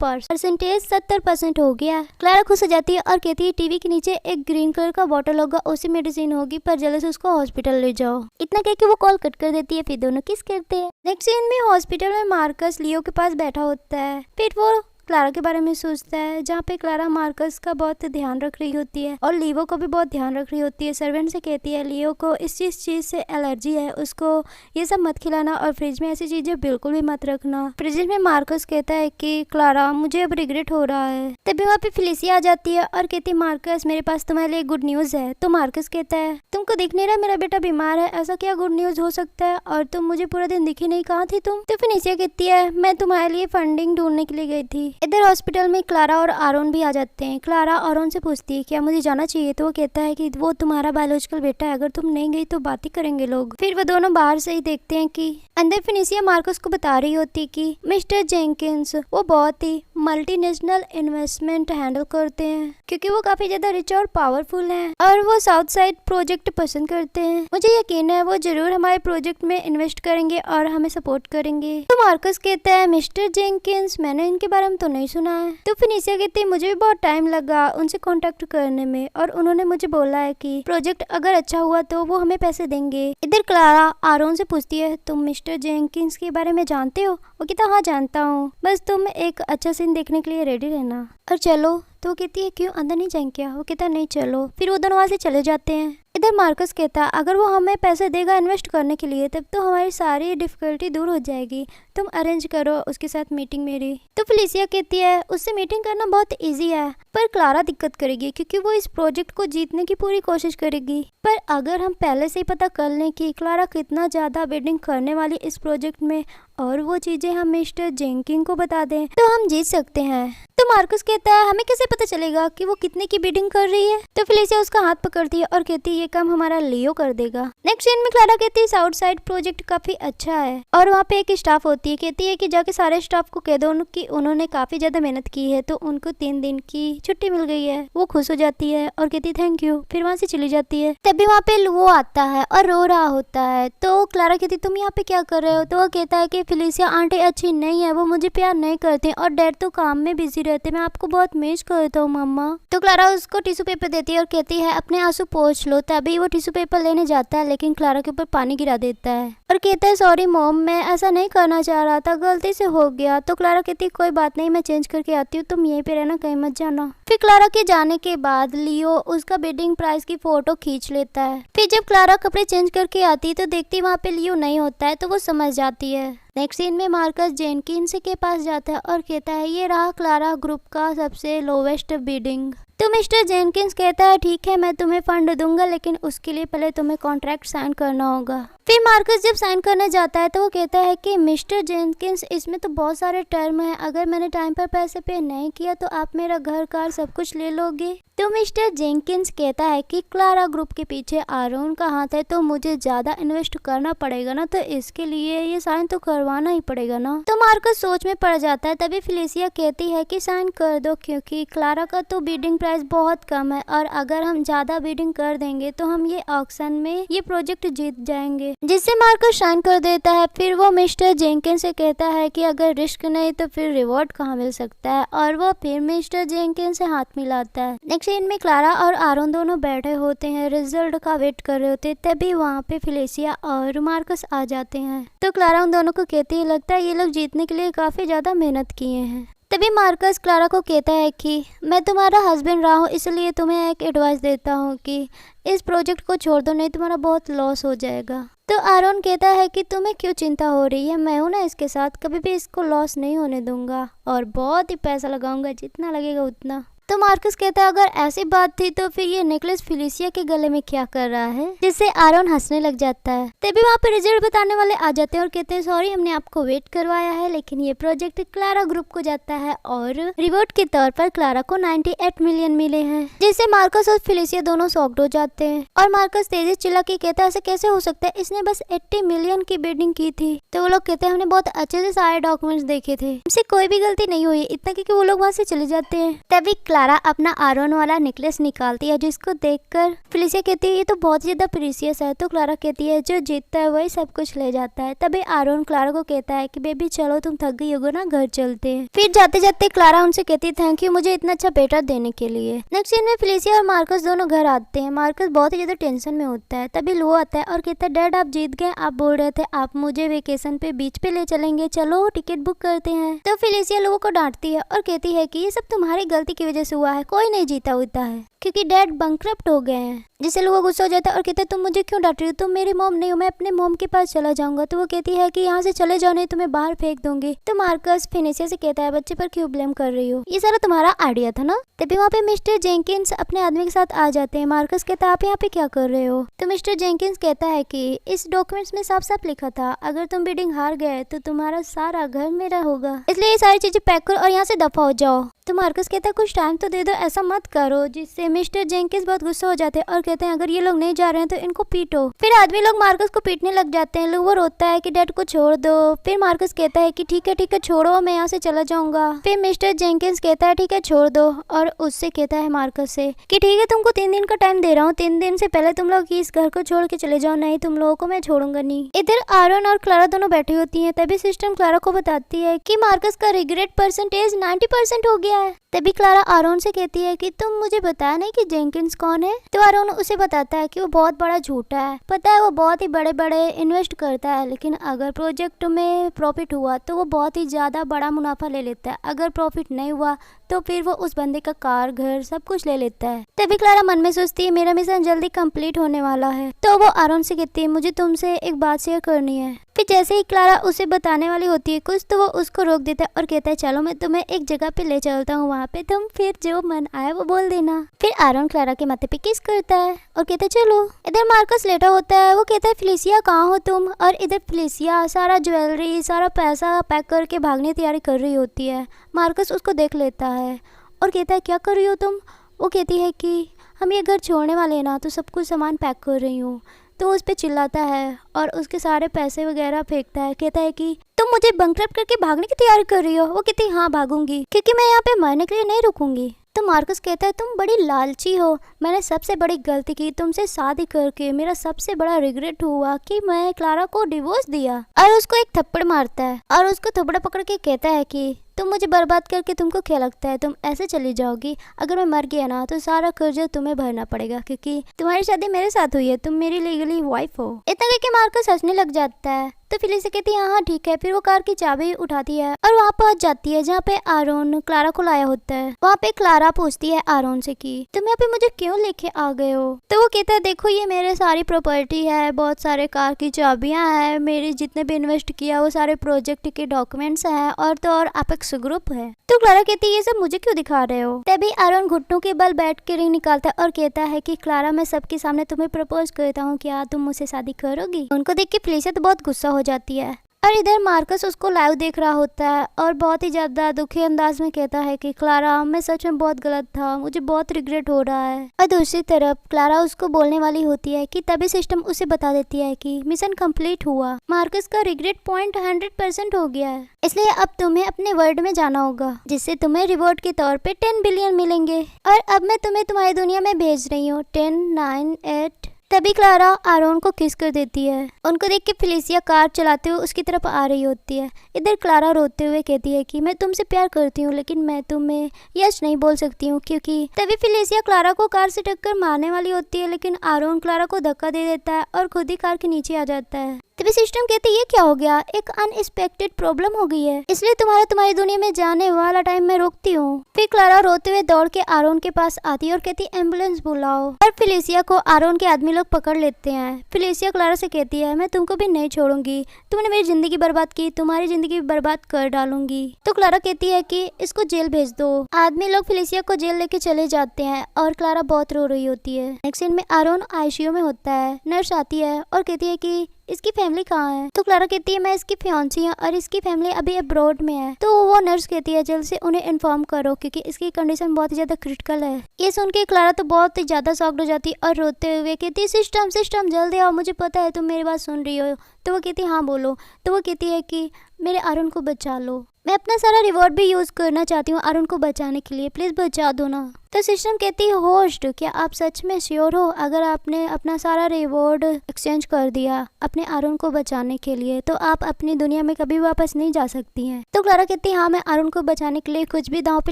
परसेंटेज 70% हो गया। क्लारा खुश हो जाती है और कहती है टीवी के नीचे एक ग्रीन कलर का बॉटल होगा, उसी मेडिसिन होगी, पर जल्दी से उसको हॉस्पिटल ले जाओ। इतना कह के वो कॉल कट कर देती है। फिर दोनों किस करते हैं। नेक्स्ट सीन में हॉस्पिटल में मार्कस लियो के पास बैठा होता है। फिर वो क्लारा के बारे में सोचता है, जहाँ पे क्लारा मार्कस का बहुत ध्यान रख रही होती है और लियो को भी बहुत ध्यान रख रही होती है। सर्वेंट से कहती है लियो को इस चीज से एलर्जी है, उसको ये सब मत खिलाना और फ्रिज में ऐसी चीजें बिल्कुल भी मत रखना। फ्रिज में मार्कस कहता है कि क्लारा मुझे अब रिग्रेट हो रहा है। तभी वहाँ पे फेलिसिया आ जाती है और कहती है मार्कस मेरे पास तुम्हारे लिए गुड न्यूज है। तो मार्कस कहता है तुमको दिख नहीं रहा मेरा बेटा बीमार है, ऐसा क्या गुड न्यूज हो सकता है, और तुम मुझे पूरा दिन दिखी नहीं, कहाँ थी तुम। तो फेलिसिया कहती है मैं तुम्हारे लिए फंडिंग ढूंढने के लिए गई थी। इधर हॉस्पिटल में क्लारा और आरोन भी आ जाते हैं। क्लारा आरोन से पूछती है क्या मुझे जाना चाहिए। तो वो कहता है कि वो तुम्हारा बायोलॉजिकल बेटा है, अगर तुम नहीं गई तो बात ही करेंगे लोग। फिर वो दोनों बाहर से ही देखते हैं कि अंदर फेलिसिया मार्कस को बता रही होती है कि मिस्टर जेंकिंस वो बहुत ही मल्टीनेशनल इन्वेस्टमेंट हैंडल करते हैं क्योंकि वो काफी ज्यादा रिच और पावरफुल हैं और वो साउथ साइड प्रोजेक्ट पसंद करते हैं। मुझे यकीन है वो जरूर हमारे प्रोजेक्ट में इन्वेस्ट करेंगे और हमें सपोर्ट करेंगे। तो मार्कस कहता है मिस्टर जेंकिंस मैंने इनके बारे में तो नहीं सुना है। तो फेलिसिया कहती है मुझे भी बहुत टाइम लगा उनसे कांटेक्ट करने में और उन्होंने मुझे बोला है कि प्रोजेक्ट अगर अच्छा हुआ तो वो हमें पैसे देंगे। इधर क्लारा आरोन से पूछती है तुम मिस्टर जेंकिंस के बारे में जानते हो। वो कहता हाँ जानता हूँ, बस तुम एक अच्छा सीन देखने के लिए रेडी रहना और चलो। तो वो कहती है क्यों अंदर नहीं जाएंगे क्या। वो कहता नहीं चलो। फिर वो दोनों वहाँ से चले जाते हैं। इधर मार्कस कहता है अगर वो हमें पैसे देगा इन्वेस्ट करने के लिए तब तो हमारी सारी डिफिकल्टी दूर हो जाएगी, तुम अरेंज करो उसके साथ मीटिंग मेरी। तो फेलिसिया कहती है उससे मीटिंग करना बहुत इजी है, पर क्लारा दिक्कत करेगी क्योंकि वो इस प्रोजेक्ट को जीतने की पूरी कोशिश करेगी। पर अगर हम पहले से ही पता कर लें कि क्लारा कितना ज्यादा बिडिंग करने वाली इस प्रोजेक्ट में और वो चीजें हम मिस्टर जेंकिंग को बता दें तो हम जीत सकते हैं। तो मार्कस कहता है हमें कैसे पता चलेगा कि वो कितने की बिडिंग कर रही है। तो फेलिसिया उसका हाथ पकड़ती है और कहती है ये काम हमारा लियो कर देगा। नेक्स्ट सीन में क्लारा कहती है साउथ साइड प्रोजेक्ट काफी अच्छा है और वहाँ पे एक स्टाफ होती है, कहती है कि जाके सारे स्टाफ को कह दो कि उन्होंने काफी ज्यादा मेहनत की है तो उनको 3 दिन की छुट्टी मिल गई है। वो खुश हो जाती है और कहती है थैंक यू। फिर वहाँ से चली जाती है। तभी वहाँ पे लुओ आता है और रो रहा होता है। तो क्लारा कहती तुम यहाँ पे क्या कर रहे हो। तो वो कहता है कि फेलिसिया आंटी अच्छी नहीं है, वो मुझे प्यार नहीं करते और डैड तो काम में बिजी रहते, मैं आपको बहुत मिस करता हूँ मम्मा। तो क्लारा उसको टिश्यू पेपर देती है और कहती है अपने आंसू पोंछ लो। तभी वो टिश्यू पेपर लेने जाता है लेकिन क्लारा के ऊपर पानी गिरा देता है और कहता है सॉरी मॉम मैं ऐसा नहीं करना चाह रहा था, गलती से हो गया। तो क्लारा कहती है कोई बात नहीं मैं चेंज करके आती हूँ, तुम यहीं पे रहना कहीं मत जाना। फिर क्लारा के जाने के बाद लियो उसका बिडिंग प्राइस की फोटो खींच लेता है। फिर जब क्लारा कपड़े चेंज करके आती है तो देखती वहाँ पे लियो नहीं होता है तो वो समझ जाती है। नेक्स्ट सीन में मार्कस जेनकिंस के पास जाता है और कहता है ये रहा क्लारा ग्रुप का सबसे लोवेस्ट बिडिंग। तो मिस्टर जेनकिंस कहता है ठीक है, मैं तुम्हें फंड दूंगा, लेकिन उसके लिए पहले तुम्हें कॉन्ट्रैक्ट साइन करना होगा। फिर मार्कस जब साइन करने जाता है तो वो कहता है कि मिस्टर जेनकिंस, इसमें तो बहुत सारे टर्म हैं, अगर मैंने टाइम पर पैसे पे नहीं किया तो आप मेरा घर कार सब कुछ ले लोगे। तो मिस्टर जेनकिंस कहता है कि क्लारा ग्रुप के पीछे आरोन का हाथ है, तो मुझे ज्यादा इन्वेस्ट करना पड़ेगा ना, तो इसके लिए ये साइन तो करवाना ही पड़ेगा ना। तो मार्कस सोच में पड़ जाता है। तभी फिलिसिया कहती है कि साइन कर दो, क्योंकि क्लारा का तो बिडिंग प्राइस बहुत कम है, और अगर हम ज्यादा बिडिंग कर देंगे तो हम ये ऑक्शन में ये प्रोजेक्ट जीत जाएंगे, जिससे मार्कस साइन कर देता है। फिर वो मिस्टर जेनकिंस से कहता है कि अगर रिस्क नहीं तो फिर रिवॉर्ड कहाँ मिल सकता है, और वो फिर मिस्टर जेनकिंस से हाथ मिलाता है। नेक्स्ट सीन में क्लारा और आरोन दोनों बैठे होते हैं, रिजल्ट का वेट कर रहे होते हैं। तभी वहाँ पे फिलिसिया और मार्कस आ जाते हैं। तो क्लारा उन दोनों को कहती है लगता है ये लोग जीतने के लिए काफी ज्यादा मेहनत किए हैं। तभी मार्कस क्लारा को कहता है कि मैं तुम्हारा हस्बैंड रहा हूँ, इसलिए तुम्हें एक एडवाइस देता हूँ कि इस प्रोजेक्ट को छोड़ दो, नहीं तुम्हारा बहुत लॉस हो जाएगा। तो आरोन कहता है कि तुम्हें क्यों चिंता हो रही है, मैं हूं ना इसके साथ, कभी भी इसको लॉस नहीं होने दूंगा और बहुत ही पैसा लगाऊंगा, जितना लगेगा उतना। तो मार्कस कहता है अगर ऐसी बात थी तो फिर ये नेकलेस फिलिसिया के गले में क्या कर रहा है, जिससे आरोन हंसने लग जाता है। तभी वहाँ पे रिजल्ट बताने वाले आ जाते हैं और कहते हैं सॉरी हमने आपको वेट करवाया है, लेकिन ये प्रोजेक्ट क्लारा ग्रुप को जाता है और रिवॉर्ड के तौर पर क्लारा को 98 मिलियन मिले हैं, जिससे मार्कस और फिलिसिया दोनों शॉक्ड हो जाते हैं। और मार्कस तेजी से चिल्ला के कहता है ऐसे कैसे हो सकता है, इसने बस 80 मिलियन की बिडिंग की थी। तो वो लोग कहते हैं हमने बहुत अच्छे से सारे डॉक्यूमेंट्स देखे थे, हमसे कोई भी गलती नहीं हुई, इतना कि वो लोग वहाँ से चले जाते हैं। तभी क्लारा अपना आरोन वाला नेकलेस निकालती है, जिसको देखकर फिलिसिया कहती है ये तो बहुत ज्यादा प्रीसियस है। तो क्लारा कहती है जो जीतता है वही सब कुछ ले जाता है। तभी आरोन क्लारा को कहता है कि बेबी चलो तुम थक गई होगी ना, घर चलते हैं। फिर जाते जाते क्लारा उनसे कहती है थैंक यू मुझे इतना अच्छा बेटा देने के लिए। नेक्स्ट सीन में फिलिसिया और मार्कस दोनों घर आते हैं। मार्कस बहुत ही ज्यादा टेंशन में होता है। तभी लो आता है और कहता है डैड आप जीत गए, आप बोल रहे थे आप मुझे वेकेशन पे बीच पे ले चलेंगे, चलो टिकट बुक करते हैं। तो फिलिसिया लोगों को डांटती है और कहती है कि ये सब तुम्हारी गलती की वजह से हुआ है, कोई नहीं जीता होता है, क्योंकि डैड बैंकरप्ट हो गए हैं। जिससे लोगों को गुस्सा हो जाता है और कहते हैं तुम मुझे क्यों डांट रही हो, तुम मेरी मॉम नहीं हो, मैं अपने मॉम के पास चला जाऊंगा। तो वो कहती है कि यहाँ से चले जाओ नहीं तुम्हें बाहर फेंक दूंगी। तो मार्कस फिनिसिया से कहता है बच्चे पर क्यों ब्लेम कर रही हो, ये सारा तुम्हारा आइडिया था ना। तभी वहाँ पे मिस्टर जेनकिंस अपने आदमी के साथ आ जाते हैं। मार्कस कहता है आप यहाँ पे क्या कर रहे हो। तो मिस्टर जेनकिंस कहता है कि इस डॉक्यूमेंट्स में साफ साफ लिखा था अगर तुम बिडिंग हार गए तो तुम्हारा सारा घर मेरा होगा, इसलिए ये सारी चीजें पैक करो और यहाँ से दफा हो जाओ। तो मार्कस कहता है कुछ टाइम तो दे दो, ऐसा मत करो, जिससे मिस्टर जेनकिंस बहुत गुस्सा हो जाते हैं और कहते हैं अगर ये लोग नहीं जा रहे हैं तो इनको पीटो। फिर आदमी लोग मार्कस को पीटने लग जाते हैं। वो रोता है कि डैड को छोड़ दो। फिर मार्कस कहता है कि ठीक है छोड़ो, मैं यहाँ से चला जाऊंगा। फिर मिस्टर जेनकिंस कहता है ठीक है छोड़ दो, और उससे कहता है मार्कस से कि ठीक है तुमको 3 दिन का टाइम दे रहा हूँ, 3 दिन से पहले तुम लोग इस घर को छोड़ के चले जाओ, नहीं तुम लोगों को मैं छोड़ूंगा नहीं। इधर आरोन और क्लारा दोनों बैठी होती है। तभी सिस्टम क्लारा को बताती है कि मार्कस का रिग्रेट परसेंटेज 90% हो गया है। तभी क्लारा आरोन से कहती है कि तुम मुझे बताया नहीं कि जेनकिंस कौन है। तो आरोन उसे बताता है कि वो बहुत बड़ा झूठा है, पता है वो बहुत ही बड़े बड़े इन्वेस्ट करता है, लेकिन अगर प्रोजेक्ट में प्रॉफिट हुआ तो वो बहुत ही ज्यादा बड़ा मुनाफा ले लेता है, अगर प्रॉफिट नहीं हुआ तो फिर वो उस बंदे का कार घर सब कुछ ले लेता है। तभी क्लारा मन में सोचती है मेरा मिशन जल्दी कंप्लीट होने वाला है। तो वो आरोन से कहती है मुझे तुमसे एक बात शेयर करनी है। फिर जैसे ही क्लारा उसे बताने वाली होती है कुछ, तो वो उसको रोक देता है और कहता है चलो मैं तुम्हें एक जगह पे ले चलता हूँ, वहाँ पे तुम फिर जो मन आया वो बोल देना। फिर आरोन क्लारा के माथे पे किस करता है और कहता है चलो। इधर मार्कस लेटा होता है। वो कहता है फिलिसिया कहाँ हो तुम, और इधर फिलिसिया सारा ज्वेलरी सारा पैसा पैक करके भागने की तैयारी कर रही होती है। मार्कस उसको देख लेता है और कहता है क्या कर रही हो तुम। वो कहती है कि हम ये घर छोड़ने वाले हैं ना, तो सब कुछ सामान पैक कर रही हूँ। तो उस पे चिल्लाता है और उसके सारे पैसे वगैरह फेंकता है। कहता है कि तुम मुझे बैंकरप्ट करके भागने की तैयारी कर रही हो। वो कहती है हाँ भागूंगी, क्योंकि मैं यहाँ पे मरने के लिए नहीं रुकूंगी। तो मार्कस कहता है तुम बड़ी लालची हो, मैंने सबसे बड़ी गलती की तुमसे शादी करके, मेरा सबसे बड़ा रिग्रेट हुआ कि मैं क्लारा को डिवोर्स दिया। और उसको एक थप्पड़ मारता है और उसको थप्पड़ पकड़ के कहता है कि तुम मुझे बर्बाद करके तुमको क्या लगता है तुम ऐसे चली जाओगी, अगर मैं मर गया ना तो सारा कर्जा तुम्हें भरना पड़ेगा, क्योंकि तुम्हारी शादी मेरे साथ हुई है, तुम मेरी लीगली वाइफ हो। इतना करके मार्कस हंसने लग जाता है। तो फेलिसिया कहती है हाँ ठीक है। फिर वो कार की चाबी उठाती है और वहाँ पहुँच जाती है जहाँ पे आरोन क्लारा को लाया होता है। वहाँ पे क्लारा पूछती है आरोन से कि तुम यहाँ पे मुझे क्यों लेके आ गए हो। तो वो कहता है देखो ये मेरे सारी प्रॉपर्टी है, बहुत सारे कार की चाबियां हैं, मेरे जितने भी इन्वेस्ट किया वो सारे प्रोजेक्ट के डॉक्यूमेंट्स हैं और तो और एपेक्स ग्रुप है। तो क्लारा कहती है ये सब मुझे क्यों दिखा रहे हो। तभी आरोन घुटनों के बल बैठ के रिंग निकालता है और कहता है कि क्लारा मैं सबके सामने तुम्हें प्रपोज करता हूँ, क्या तुम मुझसे शादी करोगी। उनको देख के फेलिसिया तो बहुत गुस्सा हो जाती है और इधर मार्कस उसको लाइव देख रहा होता है और बहुत ही ज्यादा दुखी अंदाज में कहता है कि क्लारा मैं सच में बहुत गलत था, मुझे बहुत रिग्रेट हो रहा है। और दूसरी तरफ क्लारा उसको बोलने वाली होती है कि तभी सिस्टम उसे बता देती है कि मिशन कंप्लीट हुआ, मार्कस का रिग्रेट पॉइंट 100% हो गया है, इसलिए अब तुम्हें अपने वर्ल्ड में जाना होगा जिससे तुम्हें रिवॉर्ड के तौर पे 10 बिलियन मिलेंगे और अब मैं तुम्हें तुम्हारी दुनिया में भेज रही हूँ 10, 9, 8। तभी क्लारा आरोन को किस कर देती है। उनको देख के फेलिसिया कार चलाते हुए उसकी तरफ आ रही होती है। इधर क्लारा रोते हुए कहती है कि मैं तुमसे प्यार करती हूँ लेकिन मैं तुम्हें यस नहीं बोल सकती हूँ क्योंकि। तभी फेलिसिया क्लारा को कार से टक्कर मारने वाली होती है लेकिन आरोन क्लारा को धक्का दे देता है और खुद ही कार के नीचे आ जाता है। तभी सिस्टम कहते ये क्या हो गया, एक अनएक्सपेक्टेड प्रॉब्लम हो गई है, इसलिए तुम्हारी दुनिया में जाने वाला टाइम मैं रोकती हूँ। फिर क्लारा रोते हुए दौड़ के आरोन के पास आती है और कहती एम्बुलेंस बुलाओ। और फेलिसिया को आरोन के आदमी लोग पकड़ लेते हैं। फेलिसिया क्लारा से कहती है मैं तुमको भी नहीं छोड़ूंगी, तुमने मेरी जिंदगी बर्बाद की, तुम्हारी जिंदगी भी बर्बाद कर डालूंगी। तो क्लारा कहती है कि इसको जेल भेज दो। आदमी लोग फेलिसिया को जेल लेके चले जाते हैं और क्लारा बहुत रो रही होती है। नेक्स्ट सीन में आरोन आईसीयू में होता है। नर्स आती है और कहती है कि इसकी फैमिली कहाँ है। तो क्लारा कहती है मैं इसकी फियांसी हूँ और इसकी फैमिली अभी अब्रॉड में है। तो वो नर्स कहती है जल्द से उन्हें इन्फॉर्म करो क्योंकि इसकी कंडीशन बहुत ही ज्यादा क्रिटिकल है। ये सुन के क्लारा तो बहुत ही ज्यादा शॉक्ड हो जाती है और रोते हुए कहती सिस्टम जल्दी आओ, मुझे पता है तुम मेरी बात सुन रही हो। तो वो कहती है हाँ बोलो। तो वो कहती है कि मेरे आरोन को बचा लो, मैं अपना सारा रिवॉर्ड भी यूज करना चाहती हूँ आरोन को बचाने के लिए, प्लीज बचा दो ना। तो सिस्टम कहती है होस्ट क्या आप सच में श्योर हो, अगर आपने अपना सारा रिवॉर्ड एक्सचेंज कर दिया अपने आरोन को बचाने के लिए तो आप अपनी दुनिया में कभी वापस नहीं जा सकती हैं। तो क्लारा कहती है हाँ मैं आरोन को बचाने के लिए कुछ भी दांव पे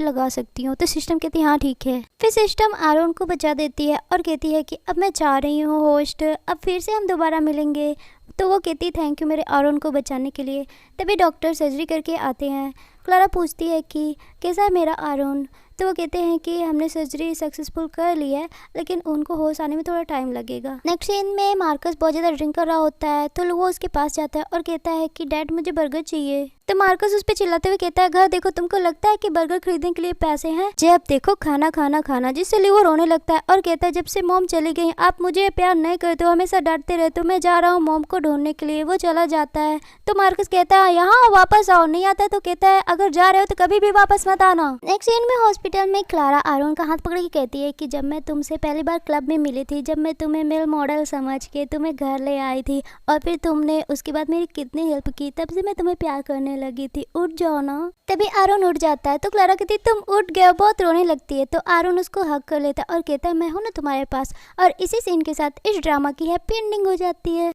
लगा सकती हूँ। तो सिस्टम कहती है हाँ ठीक है। फिर सिस्टम आरोन को बचा देती है और कहती है कि अब मैं चाह रही हूँ होस्ट अब फिर से हम दोबारा मिलेंगे। तो वो कहती थैंक यू मेरे आरोन को बचाने के लिए। तभी डॉक्टर सर्जरी करके आते हैं। क्लारा पूछती है कि कैसा है मेरा आरोन। तो वो कहते हैं कि हमने सर्जरी सक्सेसफुल कर ली है लेकिन उनको होश आने में थोड़ा टाइम लगेगा। नेक्स्ट सीन में मार्कस बहुत ज़्यादा ड्रिंक कर रहा होता है तो वो उसके पास जाता है और कहता है कि डैड मुझे बर्गर चाहिए। तो मार्कस उस पर चिल्लाते हुए कहता है घर देखो, तुमको लगता है कि बर्गर खरीदने के लिए पैसे हैं, जब देखो खाना खाना खाना। जिससे लिए वो रोने लगता है और कहता है जब से मॉम चली गई आप मुझे प्यार नहीं करते हो, हमेशा डांटते रहते हो, मैं जा रहा हूँ मॉम को ढूंढने के लिए। वो चला जाता है। तो मार्कस कहता है यहाँ वापस आओ, नहीं आता तो कहता है अगर जा रहे हो तो कभी भी वापस मत आना। नेक्स्ट सीन में हॉस्पिटल में क्लारा आरोन का हाथ पकड़ के कहती है कि जब मैं तुमसे पहली बार क्लब में मिली थी, जब मैं तुम्हें मेल मॉडल समझ के तुम्हें घर ले आई थी और फिर तुमने उसके बाद मेरी कितनी हेल्प की, तब से मैं तुम्हें प्यार करने लगी थी, उठ जाओ ना। तभी आरोन उठ जाता है। तो क्लारा कहती तुम उठ गए, बहुत रोने लगती है। तो आरोन उसको हग कर लेता है और कहता है मैं हूं ना तुम्हारे पास। और इसी सीन के साथ इस ड्रामा की हैप्पी एंडिंग हो जाती है।